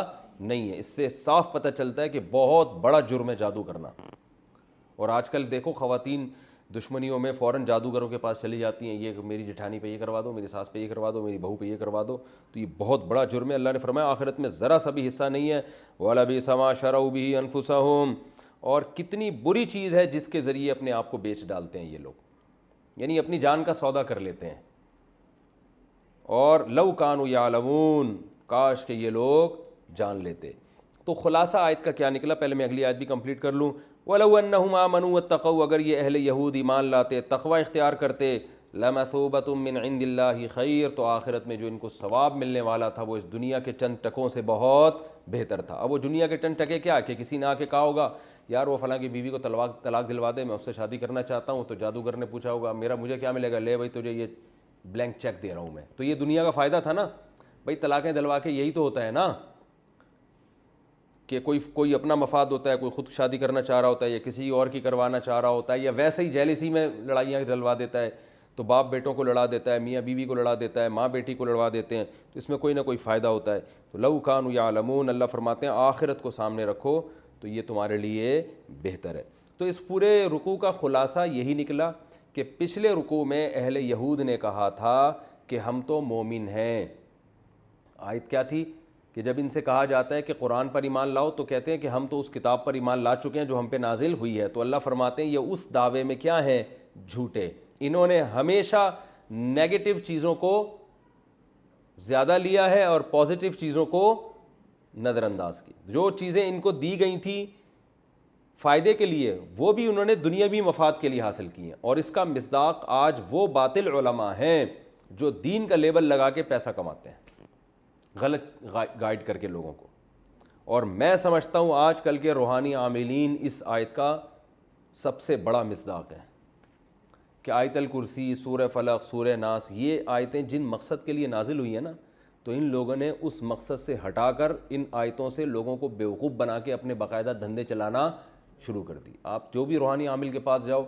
B: نہیں ہے۔ اس سے صاف پتہ چلتا ہے کہ بہت بڑا جرم ہے جادو کرنا۔ اور آج کل دیکھو خواتین دشمنیوں میں فوراً جادوگروں کے پاس چلی جاتی ہیں، یہ میری جٹھانی پہ یہ کروا دو، میری ساس پہ یہ کروا دو، میری بہو پہ یہ کروا دو، تو یہ بہت بڑا جرم ہے۔ اللہ نے فرمایا آخرت میں ذرا سا بھی حصہ نہیں ہے۔ وَلَبِئْسَ مَا شَرَوْا بِهِ أَنفُسَهُمْ، اور کتنی بری چیز ہے جس کے ذریعے اپنے آپ کو بیچ ڈالتے ہیں یہ لوگ، یعنی اپنی جان کا سودا کر لیتے ہیں۔ اور لَوْ كَانُوا يَعْلَمُونَ، کاش کہ یہ لوگ جان لیتے۔ تو خلاصہ آیت کا کیا نکلا، پہلے میں اگلی آیت بھی کمپلیٹ کر لوں۔ وَلَوْ أَنَّهُمْ آمَنُوا وَاتَّقَوْا، اگر یہ اہل یہود ایمان لاتے، تقوی اختیار کرتے، لَمَثُوبَةٌ مِّنْ عِنْدِ اللَّهِ خَيْرٌ، تو آخرت میں جو ان کو ثواب ملنے والا تھا وہ اس دنیا کے چند ٹکوں سے بہت بہتر تھا۔ اب وہ دنیا کے چند ٹکے کیا کہ کسی نے آ کے کہا ہوگا یار وہ فلاں کی بیوی کو طلاق دلوا دے، میں اس سے شادی کرنا چاہتا ہوں، تو جادوگر نے پوچھا ہوگا مجھے کیا ملے گا، لے بھائی تجھے یہ بلینک چیک دے رہا ہوں میں، تو یہ دنیا کا فائدہ تھا نا بھائی، طلاقیں دلوا کے یہی تو ہوتا ہے نا کہ کوئی اپنا مفاد ہوتا ہے، کوئی خود شادی کرنا چاہ رہا ہوتا ہے یا کسی اور کی کروانا چاہ رہا ہوتا ہے، یا ویسے ہی جیلسی میں لڑائیاں ڈلوا دیتا ہے، تو باپ بیٹوں کو لڑا دیتا ہے، میاں بیوی کو لڑا دیتا ہے، ماں بیٹی کو لڑوا دیتے ہیں، تو اس میں کوئی نہ کوئی فائدہ ہوتا ہے۔ تو لَوْ كَانُوا يَعْلَمُونَ، اللہ فرماتے ہیں آخرت کو سامنے رکھو تو یہ تمہارے لیے بہتر ہے۔ تو اس پورے رکوع کا خلاصہ یہی نکلا کہ پچھلے رکوع میں اہل یہود نے کہا تھا کہ ہم تو مومن ہیں۔ آیت کیا تھی کہ جب ان سے کہا جاتا ہے کہ قرآن پر ایمان لاؤ تو کہتے ہیں کہ ہم تو اس کتاب پر ایمان لا چکے ہیں جو ہم پہ نازل ہوئی ہے۔ تو اللہ فرماتے ہیں یہ اس دعوے میں کیا ہیں، جھوٹے۔ انہوں نے ہمیشہ نیگیٹو چیزوں کو زیادہ لیا ہے اور پازیٹیو چیزوں کو نظر انداز کی۔ جو چیزیں ان کو دی گئی تھیں فائدے کے لیے وہ بھی انہوں نے دنیاوی مفاد کے لیے حاصل کی ہیں، اور اس کا مصداق آج وہ باطل علماء ہیں جو دین کا لیبل لگا کے پیسہ کماتے ہیں، غلط گائیڈ کر کے لوگوں کو، اور میں سمجھتا ہوں آج کل کے روحانی عاملین اس آیت کا سب سے بڑا مصداق ہیں کہ آیت الکرسی، سورہ فلق، سورہ ناس، یہ آیتیں جن مقصد کے لیے نازل ہوئی ہیں نا، تو ان لوگوں نے اس مقصد سے ہٹا کر ان آیتوں سے لوگوں کو بیوقوف بنا کے اپنے باقاعدہ دھندے چلانا شروع کر دی. آپ جو بھی روحانی عامل کے پاس جاؤ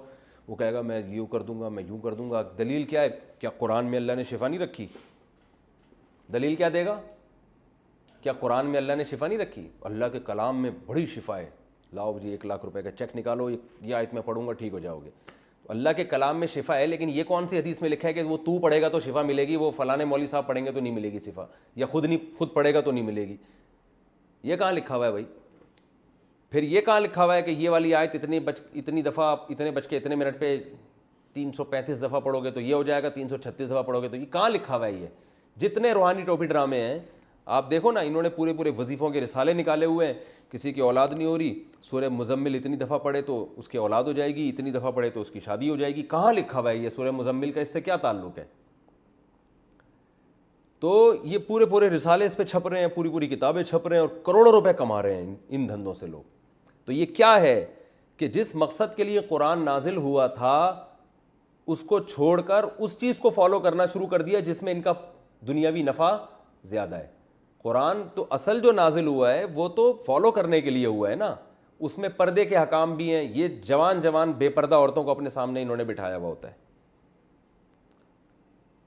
B: وہ کہے گا میں یوں کر دوں گا، میں یوں کر دوں گا. دلیل کیا ہے؟ کیا قرآن میں اللہ نے شفا نہیں رکھی؟ دلیل کیا دے گا؟ کیا قرآن میں اللہ نے شفا نہیں رکھی؟ اللہ کے کلام میں بڑی شفا ہے، لاؤ جی 1,00,000 روپے کا چیک نکالو، یہ آیت میں پڑھوں گا ٹھیک ہو جاؤ گے. اللہ کے کلام میں شفا ہے، لیکن یہ کون سی حدیث میں لکھا ہے کہ وہ تو پڑھے گا تو شفا ملے گی، وہ فلاں مولوی صاحب پڑھیں گے تو نہیں ملے گی شفا، یا خود پڑھے گا تو نہیں ملے گی؟ یہ کہاں لکھا ہوا ہے بھائی؟ پھر یہ کہاں لکھا ہوا ہے کہ یہ والی آیت اتنی دفعہ اتنے بج کے اتنے منٹ پہ 335 دفعہ پڑھو گے تو یہ ہو جائے گا، 336 دفعہ پڑھو گے تو یہ کہاں لکھا ہوا ہے؟ یہ جتنے روحانی ٹوپی ڈرامے ہیں آپ دیکھو نا، انہوں نے پورے وظیفوں کے رسالے نکالے ہوئے ہیں. کسی کی اولاد نہیں ہو رہی، سورہ مزمل اتنی دفعہ پڑھے تو اس کی اولاد ہو جائے گی، اتنی دفعہ پڑھے تو اس کی شادی ہو جائے گی. کہاں لکھا ہوا ہے یہ؟ سورہ مزمل کا اس سے کیا تعلق ہے؟ تو یہ پورے رسالے اس پہ چھپ رہے ہیں، پوری کتابیں چھپ رہے ہیں اور کروڑوں روپے کما رہے ہیں ان دھندوں سے لوگ. تو یہ کیا ہے کہ جس مقصد کے لیے قرآن نازل ہوا تھا اس کو چھوڑ کر اس چیز کو فالو کرنا شروع کر دیا جس میں ان کا دنیاوی نفع زیادہ ہے. قرآن تو اصل جو نازل ہوا ہے وہ تو فالو کرنے کے لیے ہوا ہے نا، اس میں پردے کے حکام بھی ہیں. یہ جوان بے پردہ عورتوں کو اپنے سامنے انہوں نے بٹھایا ہوا ہوتا ہے،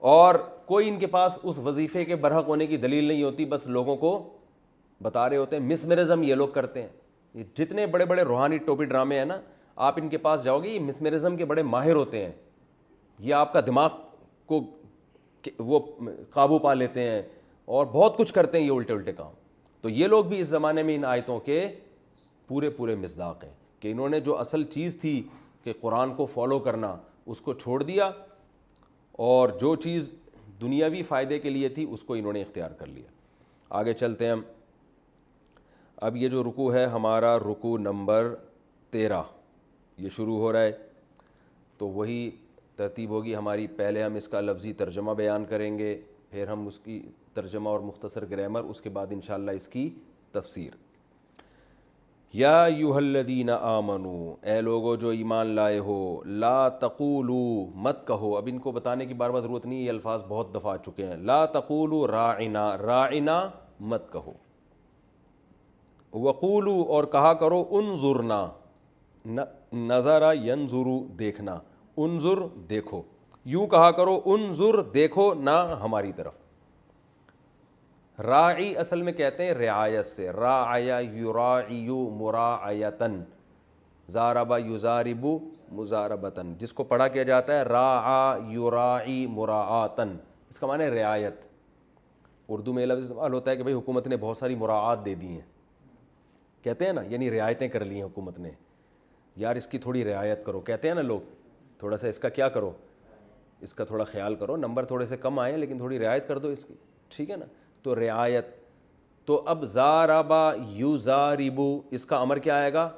B: اور کوئی ان کے پاس اس وظیفے کے برحق ہونے کی دلیل نہیں ہوتی، بس لوگوں کو بتا رہے ہوتے ہیں. مسمرزم یہ لوگ کرتے ہیں. یہ جتنے بڑے روحانی ٹوپی ڈرامے ہیں نا، آپ ان کے پاس جاؤ گے یہ مسمرزم کے بڑے ماہر ہوتے ہیں. یہ آپ کا دماغ کو وہ قابو پا لیتے ہیں اور بہت کچھ کرتے ہیں یہ الٹے کام. تو یہ لوگ بھی اس زمانے میں ان آیتوں کے پورے مصداق ہیں کہ انہوں نے جو اصل چیز تھی کہ قرآن کو فالو کرنا اس کو چھوڑ دیا، اور جو چیز دنیاوی فائدے کے لیے تھی اس کو انہوں نے اختیار کر لیا. آگے چلتے ہیں ہم. اب یہ جو رکوع ہے ہمارا رکوع نمبر 13 یہ شروع ہو رہا ہے، تو وہی ترتیب ہوگی ہماری. پہلے ہم اس کا لفظی ترجمہ بیان کریں گے، پھر ہم اس کی ترجمہ اور مختصر گرامر، اس کے بعد انشاءاللہ اس کی تفسیر. یا ایھا الذین آمنو، اے لوگو جو ایمان لائے ہو، لا تقولوا، مت کہو. اب ان کو بتانے کی بار بار ضرورت نہیں، یہ الفاظ بہت دفعہ آ چکے ہیں. لا تقولوا راعنا، راعنا مت کہو. وقولوا، اور کہا کرو انظرنا، نظر ینظر دیکھنا، انظر دیکھو. یوں کہا کرو انظر دیکھو، نہ ہماری طرف. راعی اصل میں کہتے ہیں رعایت سے، راعیا یراعی مراعیتن، زاربا یزارب مزاربتن، جس کو پڑھا کیا جاتا ہے راعا یراعی مراعاتن، اس کا معنی ہے رعایت. اردو میں لفظ استعمال ہوتا ہے کہ بھئی حکومت نے بہت ساری مراعات دے دی ہیں، کہتے ہیں نا، یعنی رعایتیں کر لی ہیں حکومت نے، یار اس کی تھوڑی رعایت کرو. کہتے ہیں نا لوگ، تھوڑا سا اس کا کیا کرو، اس کا تھوڑا خیال کرو، نمبر تھوڑے سے کم آئے لیکن تھوڑی رعایت کر دو اس کی، ٹھیک ہے نا. تو رعایت. تو اب زاربا یزاربو، اس کا امر کیا آئے گا؟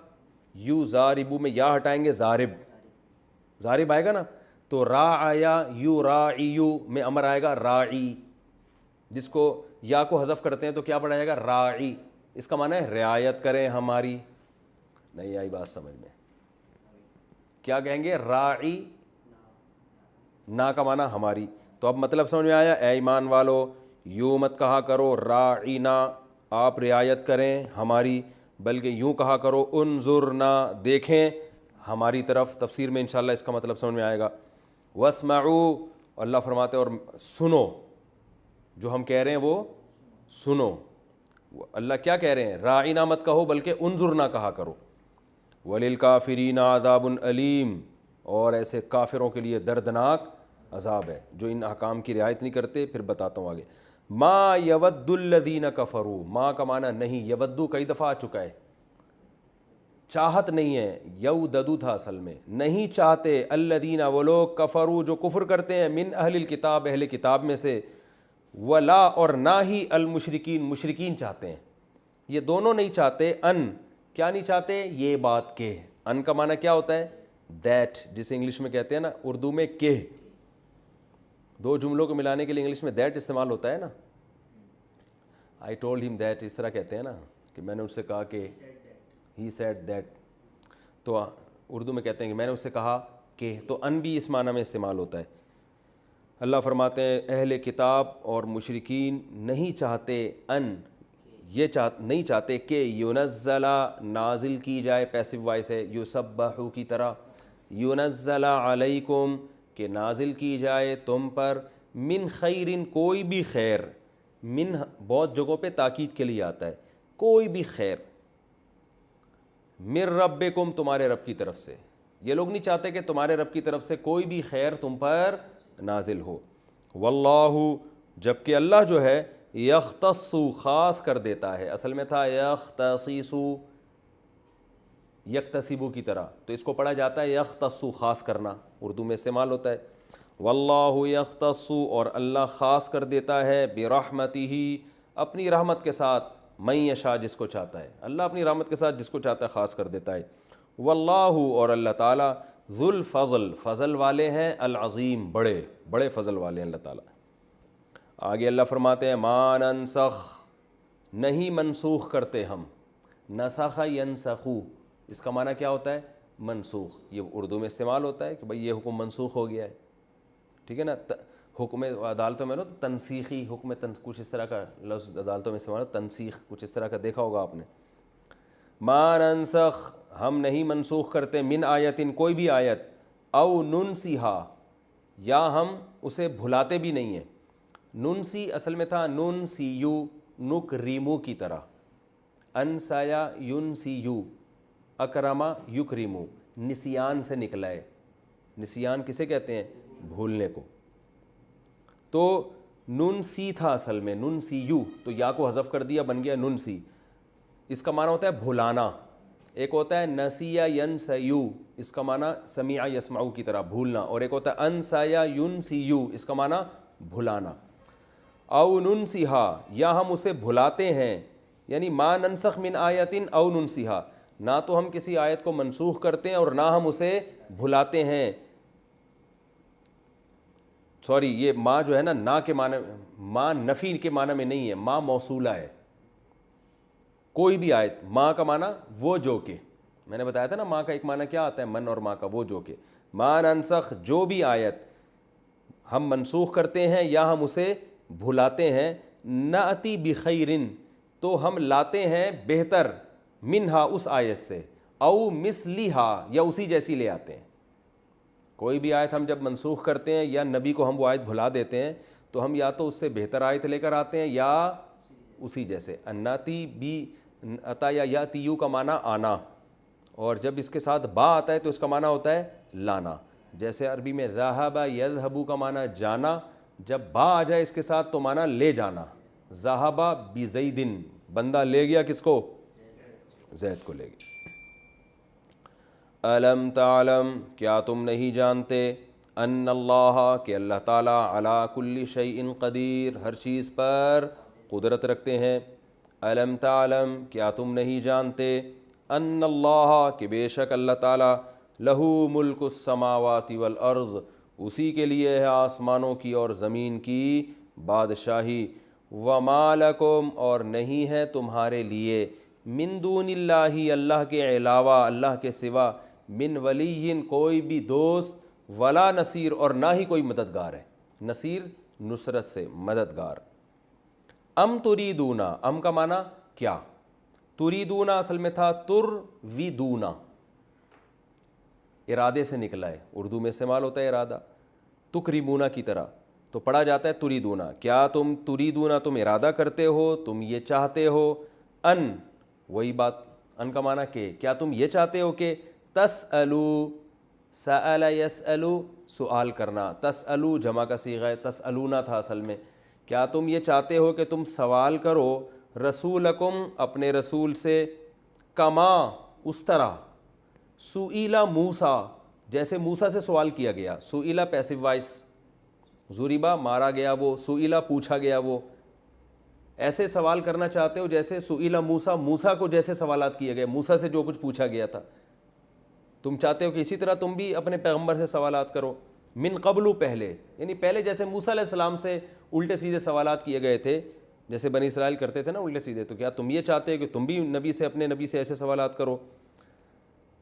B: یزاربو میں یا ہٹائیں گے، زارب آئے گا نا. تو راعیا یراعیو میں امر آئے گا راعی، جس کو یا کو حذف کرتے ہیں تو کیا پڑھا جائے گا؟ راعی. اس کا معنی ہے رعایت کریں ہماری. نہیں آئی بات سمجھ میں؟ کیا کہیں گے؟ راعی، نا کا معنی ہماری. تو اب مطلب سمجھ میں آیا؟ اے ایمان والو، یوں مت کہا کرو راعینا، آپ رعایت کریں ہماری، بلکہ یوں کہا کرو انظرنا، دیکھیں ہماری طرف. تفسیر میں انشاءاللہ اس کا مطلب سمجھ میں آئے گا. واسمعوا، اللہ فرماتے اور سنو، جو ہم کہہ رہے ہیں وہ سنو. اللہ کیا کہہ رہے ہیں؟ راعینا مت کہو بلکہ انظرنا کہا کرو. وللکافرین عذاب علیم، اور ایسے کافروں کے لیے دردناک عذاب ہے جو ان احکام کی رعایت نہیں کرتے. پھر بتاتا ہوں آگے. ما یود الذین کفروا، ما کا معنی نہیں، یودو کئی دفعہ آ چکا ہے، چاہت نہیں ہے، یوددو تھا اصل میں، نہیں چاہتے. الذین، وہ لوگ، کفروا جو کفر کرتے ہیں، من اہل الکتاب، اہل کتاب میں سے، ولا اور نہ ہی المشرکین، مشرکین چاہتے ہیں. یہ دونوں نہیں چاہتے. ان کیا نہیں چاہتے؟ یہ بات کہ. ان کا معنی کیا ہوتا ہے؟ دیٹ، جسے انگلش میں کہتے ہیں نا اردو میں کہ. دو جملوں کو ملانے کے لیے انگلش میں دیٹ استعمال ہوتا ہے نا. آئی ٹولڈ ہم دیٹ، اس طرح کہتے ہیں نا کہ میں نے اس سے کہا کہ ہی سیڈ دیٹ، تو اردو میں کہتے ہیں کہ میں نے اس سے کہا کہ، تو ان بھی اس معنی میں استعمال ہوتا ہے۔ اللہ فرماتے ہیں اہل کتاب اور مشرکین نہیں چاہتے یہ نہیں چاہتے کہ ینزل نازل کی جائے، پیسو وائس ہے، یسبحو کی طرح، ینزل علیکم کہ نازل کی جائے تم پر، من خیرن کوئی بھی خیر، من بہت جگہوں پہ تاکید کے لیے آتا ہے، کوئی بھی خیر، من ربکم تمہارے رب کی طرف سے، یہ لوگ نہیں چاہتے کہ تمہارے رب کی طرف سے کوئی بھی خیر تم پر نازل ہو۔ واللہ جبکہ اللہ جو ہے یختص خاص کر دیتا ہے، اصل میں تھا یختصیص یکتسبو کی طرح، تو اس کو پڑھا جاتا ہے یختص خاص کرنا، اردو میں استعمال ہوتا ہے۔ واللہ یختص اور اللہ خاص کر دیتا ہے، برحمتہ اپنی رحمت کے ساتھ، من یشاء جس کو چاہتا ہے، اللہ اپنی رحمت کے ساتھ جس کو چاہتا ہے خاص کر دیتا ہے۔ واللہ اور اللہ تعالیٰ ذو الفضل فضل والے ہیں، العظیم بڑے بڑے فضل والے ہیں اللہ تعالیٰ۔ آگے اللہ فرماتے ہیں ما ننسخ نہیں منسوخ کرتے ہم، نسخ ینسخو اس کا معنی کیا ہوتا ہے؟ منسوخ، یہ اردو میں استعمال ہوتا ہے کہ بھئی یہ حکم منسوخ ہو گیا ہے، ٹھیک ہے نا۔ حکم عدالتوں میں نا تو تنسیخی حکم کچھ اس طرح کا لفظ عدالتوں میں استعمال ہوتا ہے، تنسیخ کچھ اس طرح کا دیکھا ہوگا آپ نے۔ ما ننسخ ہم نہیں منسوخ کرتے، من آیتن کوئی بھی آیت، او ننسیہا یا ہم اسے بھلاتے بھی نہیں ہیں۔ ننسی اصل میں تھا ننسیو نکریمو کی طرح، انسایا ینسیو اکرما یکریمو، نسیان سے نکلا ہے، نسیان کسے کہتے ہیں؟ بھولنے کو۔ تو ننسی تھا اصل میں ننسیو، تو یا کو حذف کر دیا بن گیا ننسی، اس کا معنی ہوتا ہے بھلانا۔ ایک ہوتا ہے نسیہ ینسیو، اس کا معنی سمیع یسمعو کی طرح بھولنا، اور ایک ہوتا ہے انسایا ینسیو، اس کا معنی بھلانا۔ او ننسیہا یا ہم اسے بھلاتے ہیں، یعنی ما ننسخ من آیتن او ننسیہا، نہ تو ہم کسی آیت کو منسوخ کرتے ہیں اور نہ ہم اسے بھلاتے ہیں۔ سوری، یہ ما جو ہے نا، نا کے معنی، ما نفی کے معنی میں نہیں ہے، ما موصولہ ہے۔ کوئی بھی آیت، ما کا معنی وہ جو کہ، میں نے بتایا تھا نا ما کا ایک معنی کیا آتا ہے، من اور ما کا وہ جو کہ، ما ننسخ جو بھی آیت ہم منسوخ کرتے ہیں یا ہم اسے بھلاتے ہیں، نأتی بخیرن تو ہم لاتے ہیں بہتر، منہا اس آیت سے، او مثلیہا یا اسی جیسی لے آتے ہیں۔ کوئی بھی آیت ہم جب منسوخ کرتے ہیں یا نبی کو ہم وہ آیت بھلا دیتے ہیں تو ہم یا تو اس سے بہتر آیت لے کر آتے ہیں یا اسی جیسے۔ اناتی بھی عطا یا یاتیو کا معنی آنا، اور جب اس کے ساتھ با آتا ہے تو اس کا معنی ہوتا ہے لانا، جیسے عربی میں ذہب یذہب کا معنی جانا، جب با آ جائے اس کے ساتھ تو معنی لے جانا۔ ذہب بزیدن بندہ لے گیا کس کو؟ زید کو لے گیا۔ الم تعلم کیا تم نہیں جانتے، ان اللہ کہ اللہ تعالیٰ علی کل شیء قدیر ہر چیز پر قدرت رکھتے ہیں۔ الم تعلم کیا تم نہیں جانتے، ان اللہ کہ بے شک اللہ تعالیٰ لہو ملک السماوات والارض اسی کے لیے ہے آسمانوں کی اور زمین کی بادشاہی، وما لکم اور نہیں ہے تمہارے لیے، من دون اللہ اللہ کے علاوہ اللہ کے سوا، من ولی کوئی بھی دوست، ولا نصیر اور نہ ہی کوئی مددگار ہے، نصیر نصرت سے مددگار۔ ام تریدونا، ام کا معنی کیا، تریدونا اصل میں تھا ترویدونا، ارادے سے نکلا ہے، اردو میں استعمال ہوتا ہے ارادہ، تکریمونا کی طرح، تو پڑھا جاتا ہے تریدونا، کیا تم تریدونا تم ارادہ کرتے ہو، تم یہ چاہتے ہو، ان وہی بات، ان کا معنی کہ کیا تم یہ چاہتے ہو کہ تسألو، سأل یسألو سوال کرنا، تسألو جمع کا صیغہ ہے، تسألونا تھا اصل میں، کیا تم یہ چاہتے ہو کہ تم سوال کرو رسولکم اپنے رسول سے، کما اس طرح، سئیلا موسیٰ جیسے موسیٰ سے سوال کیا گیا، سئیلا پیسو وائس، ضربا مارا گیا وہ، سئیلا پوچھا گیا وہ، ایسے سوال کرنا چاہتے ہو جیسے سئیلا موسیٰ، موسیٰ کو جیسے سوالات کیے گئے، موسیٰ سے جو کچھ پوچھا گیا تھا، تم چاہتے ہو کہ اسی طرح تم بھی اپنے پیغمبر سے سوالات کرو، من قبل پہلے، یعنی پہلے جیسے موسیٰ علیہ السلام سے الٹے سیدھے سوالات کیے گئے تھے، جیسے بنی اسرائیل کرتے تھے نا الٹے سیدھے، تو کیا تم یہ چاہتے ہو کہ تم بھی نبی سے اپنے نبی سے ایسے سوالات کرو؟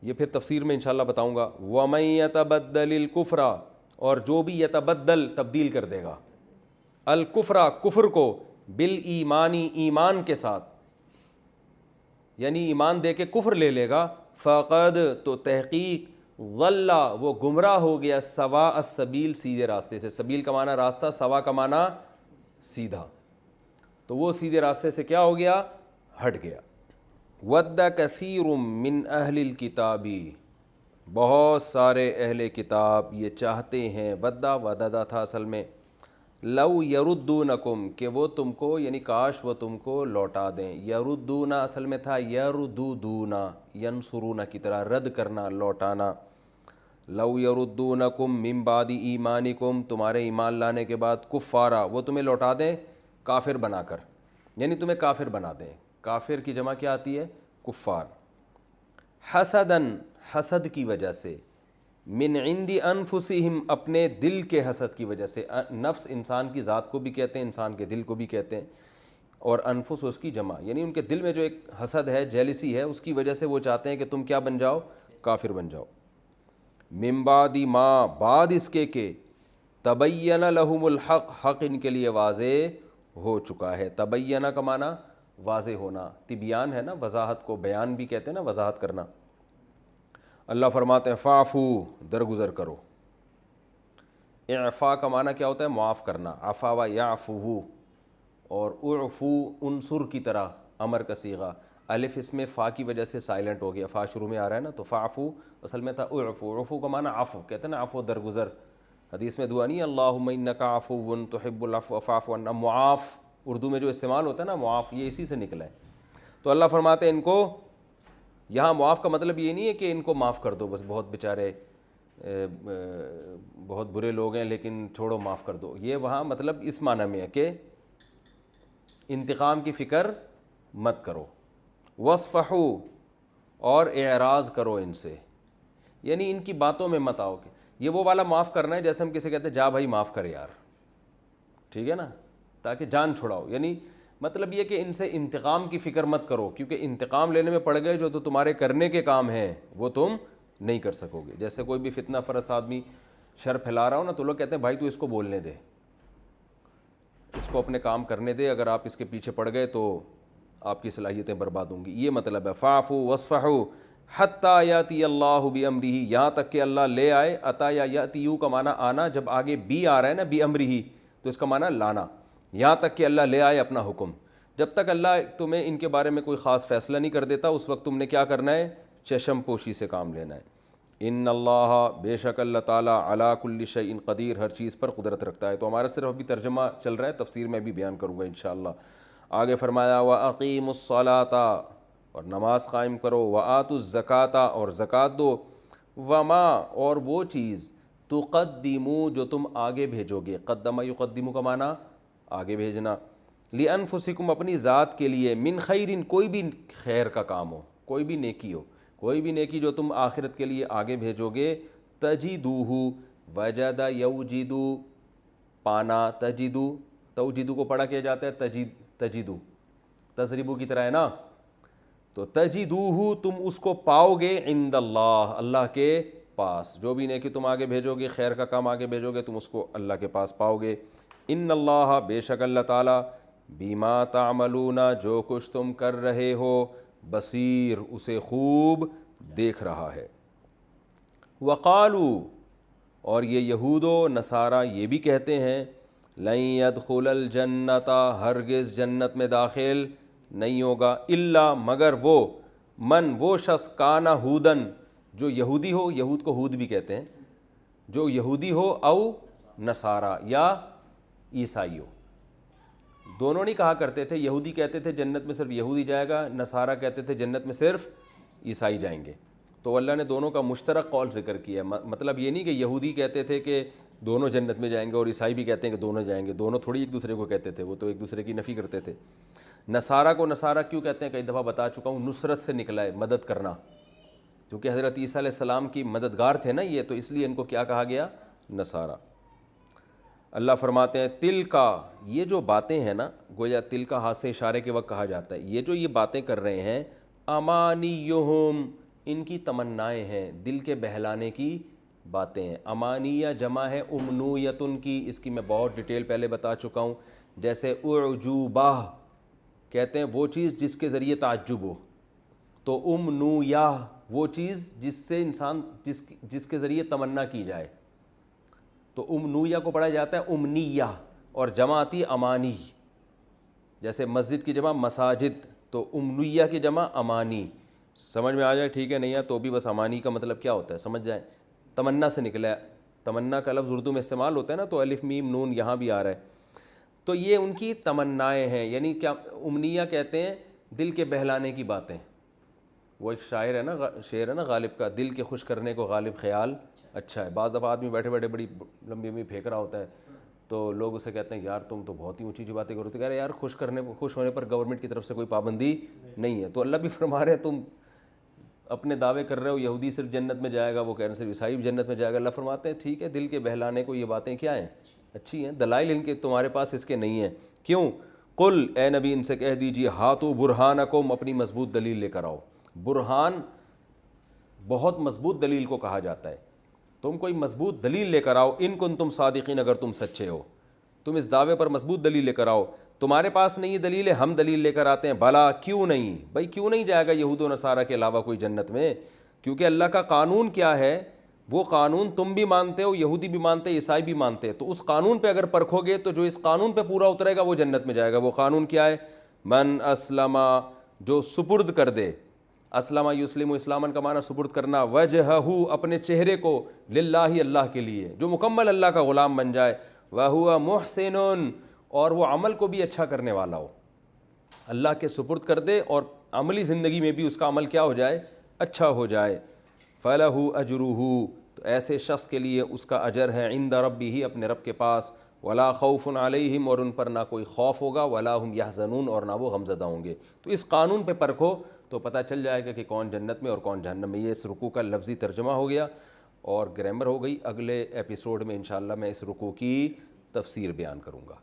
B: یہ پھر تفسیر میں انشاءاللہ بتاؤں گا. وَمَن يَتَبَدَّلِ الْكُفْرَ، اور جو بھی یتبدل تبدیل کر دے گا، الکفر کفر کو، بالایمانی ایمان کے ساتھ، یعنی ایمان دے کے کفر لے لے گا، فقد تو تحقیق، ضل وہ گمراہ ہو گیا، سواء السبیل سیدھے راستے سے. سبیل کا معنی راستہ، سوا کا معنی سیدھا، تو وہ سیدھے راستے سے کیا ہو گیا؟ ہٹ گیا. ود کثیر من اہل الکتاب، بہت سارے اہل کتاب یہ چاہتے ہیں، وددا تھا اصل میں، لو یردونکم کہ وہ تم کو، یعنی کاش وہ تم کو لوٹا دیں. یردونا اصل میں تھا یردودونا، ینصرونا کی طرح، رد کرنا، لوٹانا. لو یردونکم من بعد ایمانکم، تمہارے ایمان لانے کے بعد، کفارا وہ تمہیں لوٹا دیں کافر بنا کر، یعنی تمہیں کافر بنا دیں. کافر کی جمع کیا آتی ہے؟ کفار. حسدن حسد کی وجہ سے، من عند انفسہم اپنے دل کے حسد کی وجہ سے. نفس انسان کی ذات کو بھی کہتے ہیں، انسان کے دل کو بھی کہتے ہیں، اور انفس اس کی جمع، یعنی ان کے دل میں جو ایک حسد ہے، جیلسی ہے، اس کی وجہ سے وہ چاہتے ہیں کہ تم کیا بن جاؤ؟ کافر بن جاؤ. من بعد ما بعد اس کے کہ، تبین لہم الحق حق ان کے لیے واضح ہو چکا ہے. تبینہ کا معنی واضح ہونا، تبیان ہے نا، وضاحت کو بیان بھی کہتے ہیں نا، وضاحت کرنا. اللہ فرماتے ہیں فاعفو درگزر کرو. اعفا کا معنی کیا ہوتا ہے؟ معاف کرنا، عفا و یعفو، اور اعفو انصر کی طرح امر کا صیغہ. الف اس میں فا کی وجہ سے سائلنٹ ہو گیا، فا شروع میں آ رہا ہے نا، تو فاعفو اصل میں تھا اعفو. عفو کا معنی عفو، کہتے ہیں نا عفو درگزر. حدیث میں دعا نہیں ہے اللہم انک عفو تحب العفو فاعف عنا. معاف اردو میں جو استعمال ہوتا ہے نا، معاف، یہ اسی سے نکلا ہے. تو اللہ فرماتے ہیں ان کو، یہاں معاف کا مطلب یہ نہیں ہے کہ ان کو معاف کر دو بس، بہت بیچارے بہت برے لوگ ہیں لیکن چھوڑو معاف کر دو. یہ وہاں مطلب اس معنی میں ہے کہ انتقام کی فکر مت کرو. وصفحو اور اعراض کرو ان سے، یعنی ان کی باتوں میں مت آؤ. کہ یہ وہ والا معاف کرنا ہے جیسے ہم کسی کہتے ہیں جا بھائی معاف کر یار، ٹھیک ہے نا، تاکہ جان چھڑاؤ. یعنی مطلب یہ کہ ان سے انتقام کی فکر مت کرو، کیونکہ انتقام لینے میں پڑ گئے جو تو تمہارے کرنے کے کام ہیں وہ تم نہیں کر سکو گے. جیسے کوئی بھی فتنہ فرس آدمی شر پھیلا رہا ہو نا، تو لوگ کہتے ہیں بھائی تو اس کو بولنے دے، اس کو اپنے کام کرنے دے، اگر آپ اس کے پیچھے پڑ گئے تو آپ کی صلاحیتیں برباد ہوں گی. یہ مطلب ہے فاعفو وصفحو حتی یاتی اللہ بامرہ، یہاں تک کہ اللہ لے آئے. عطا یا یاتی یو کا معنی آنا، جب آگے بی آ رہا ہے نا بامرہ تو اس کا معنی لانا. یہاں تک کہ اللہ لے آئے اپنا حکم. جب تک اللہ تمہیں ان کے بارے میں کوئی خاص فیصلہ نہیں کر دیتا، اس وقت تم نے کیا کرنا ہے؟ چشم پوشی سے کام لینا ہے. ان اللہ بے شک اللہ تعالیٰ علی کل شیء قدیر، ہر چیز پر قدرت رکھتا ہے. تو ہمارا صرف ابھی ترجمہ چل رہا ہے، تفسیر میں بھی بیان کروں گا انشاءاللہ. آگے فرمایا وَأَقِيمُوا الصَّلَاةَ، اور نماز قائم کرو، وَآتُوا الزَّكَاةَ اور زکوٰۃ دو، وما اور وہ چیز، تقدموا جو تم آگے بھیجو گے. قدم یقدم کا معنی آگے بھیجنا. لِأَنفُسِكُمْ اپنی ذات کے لیے، من خیرن کوئی بھی خیر کا کام ہو، کوئی بھی نیکی ہو، کوئی بھی نیکی جو تم آخرت کے لیے آگے بھیجو گے. تجدوہ وجد یوجدو پانا، تجدو توجدو کو پڑھا کیا جاتا ہے تجدو، تضربو کی طرح ہے نا، تو تجدوہ تم اس کو پاؤ گے، عند اللہ اللہ کے پاس. جو بھی نیکی تم آگے بھیجو گے، خیر کا کام آگے بھیجو گے، تم اس کو اللہ کے پاس پاؤ گے. ان اللہ بے شک اللہ تعالیٰ، بما تعملون جو کچھ تم کر رہے ہو، بصیر اسے خوب دیکھ رہا ہے. وقالو اور یہ یہود و نصارہ یہ بھی کہتے ہیں، لن يدخل الجنت ہرگز جنت میں داخل نہیں ہوگا، الا مگر وہ شخص کان ہودن جو یہودی ہو، یہود کو ہود بھی کہتے ہیں، جو یہودی ہو، او نصارہ یا عیسائی ہو. دونوں نہیں کہا کرتے تھے، یہودی کہتے تھے جنت میں صرف یہودی جائے گا، نصارہ کہتے تھے جنت میں صرف عیسائی جائیں گے. تو اللہ نے دونوں کا مشترک قول ذکر کیا. مطلب یہ نہیں کہ یہودی کہتے تھے کہ دونوں جنت میں جائیں گے اور عیسائی بھی کہتے ہیں کہ دونوں جائیں گے. دونوں تھوڑی ایک دوسرے کو کہتے تھے، وہ تو ایک دوسرے کی نفی کرتے تھے. نصارہ کو نصارہ کیوں کہتے ہیں کئی دفعہ بتا چکا ہوں، نصرت سے نکلا ہے، مدد کرنا، کیونکہ حضرت عیسیٰ علیہ السلام کی مددگار تھے نا یہ، تو اس لیے ان کو کیا کہا گیا؟ نصارہ. اللہ فرماتے ہیں تل کا، یہ جو باتیں ہیں نا، گویا تل کا ہاتھ سے اشارے کے وقت کہا جاتا ہے، یہ جو یہ باتیں کر رہے ہیں، امانیہم، ان کی تمنائیں ہیں، دل کے بہلانے کی باتیں ہیں۔ امانیہ جمع ہے امنویتن کی، اس کی میں بہت ڈیٹیل پہلے بتا چکا ہوں۔ جیسے اعجوبہ کہتے ہیں وہ چیز جس کے ذریعے تعجب ہو، تو امنویہ وہ چیز جس سے انسان جس کے ذریعے تمنا کی جائے، تو امنویہ کو پڑھا جاتا ہے امنیہ، اور جمع آتی ہے امانی۔ جیسے مسجد کی جمع مساجد، تو امنیہ کی جمع امانی۔ سمجھ میں آ جائے ٹھیک ہے، نہیں ہے تو بھی بس امانی کا مطلب کیا ہوتا ہے سمجھ جائیں، تمنا سے نکلا ہے۔ تمنا کا لفظ اردو میں استعمال ہوتا ہے نا، تو الف میم نون یہاں بھی آ رہا ہے۔ تو یہ ان کی تمنائیں ہیں، یعنی کیا امنیہ کہتے ہیں دل کے بہلانے کی باتیں۔ وہ ایک شاعر ہے نا، شعر ہے نا غالب کا، دل کے خوش کرنے کو غالب خیال اچھا ہے۔ بعض دفعہ آدمی بیٹھے بیٹھے بڑی لمبی لمبی پھینک رہا ہوتا ہے، تو لوگ اسے کہتے ہیں یار تم تو بہت ہی اونچی اونچی باتیں کرو، تو کہہ رہے ہیں یار خوش ہونے پر گورنمنٹ کی طرف سے کوئی پابندی نہیں ہے۔ تو اللہ بھی فرما رہے ہیں تم اپنے دعوے کر رہے ہو یہودی صرف جنت میں جائے گا، وہ کہہ رہے ہیں صرف عیسائی بھی جنت میں جائے گا۔ اللہ فرماتے ہیں ٹھیک ہے، دل کے بہلانے کو یہ باتیں کیا ہیں، اچھی ہیں، دلائل ان کے تمہارے پاس اس کے نہیں ہیں۔ کیوں؟ قل، اے نبی ان سے کہہ دیجیے، ہاتو برہانکم، اپنی مضبوط دلیل لے کر آؤ۔ برہان بہت مضبوط دلیل کو کہا جاتا ہے، تم کوئی مضبوط دلیل لے کر آؤ، ان کن تم صادقین، اگر تم سچے ہو، تم اس دعوے پر مضبوط دلیل لے کر آؤ۔ تمہارے پاس نہیں دلیل ہے، ہم دلیل لے کر آتے ہیں۔ بلا، کیوں نہیں بھائی، کیوں نہیں جائے گا یہود و نصارہ کے علاوہ کوئی جنت میں؟ کیونکہ اللہ کا قانون کیا ہے، وہ قانون تم بھی مانتے ہو، یہودی بھی مانتے، عیسائی بھی مانتے، تو اس قانون پہ اگر پرکھو گے تو جو اس قانون پہ پورا اترے گا وہ جنت میں جائے گا۔ وہ قانون کیا ہے؟ من اسلم، جو سپرد کر دے، اسلم یسلم، اسلامن کا معنی سپرد کرنا، وجہہ، اپنے چہرے کو، للہ، اللہ کے لیے، جو مکمل اللہ کا غلام بن جائے، وہو محسن، اور وہ عمل کو بھی اچھا کرنے والا ہو، اللہ کے سپرد کر دے اور عملی زندگی میں بھی اس کا عمل کیا ہو جائے، اچھا ہو جائے۔ فَلَهُ أَجْرُهُ، تو ایسے شخص کے لیے اس کا اجر ہے، عند ربہ، اپنے رب کے پاس، ولا خوف علیہم، اور ان پر نہ کوئی خوف ہوگا، ولا ہم یحزنون، اور نہ وہ غمزدہ ہوں گے۔ تو اس قانون پہ پرکھو تو پتہ چل جائے گا کہ کون جنت میں اور کون جہنم میں۔ یہ اس رکوع کا لفظی ترجمہ ہو گیا اور گرامر ہو گئی۔ اگلے ایپیسوڈ میں انشاءاللہ میں اس رکوع کی تفسیر بیان کروں گا۔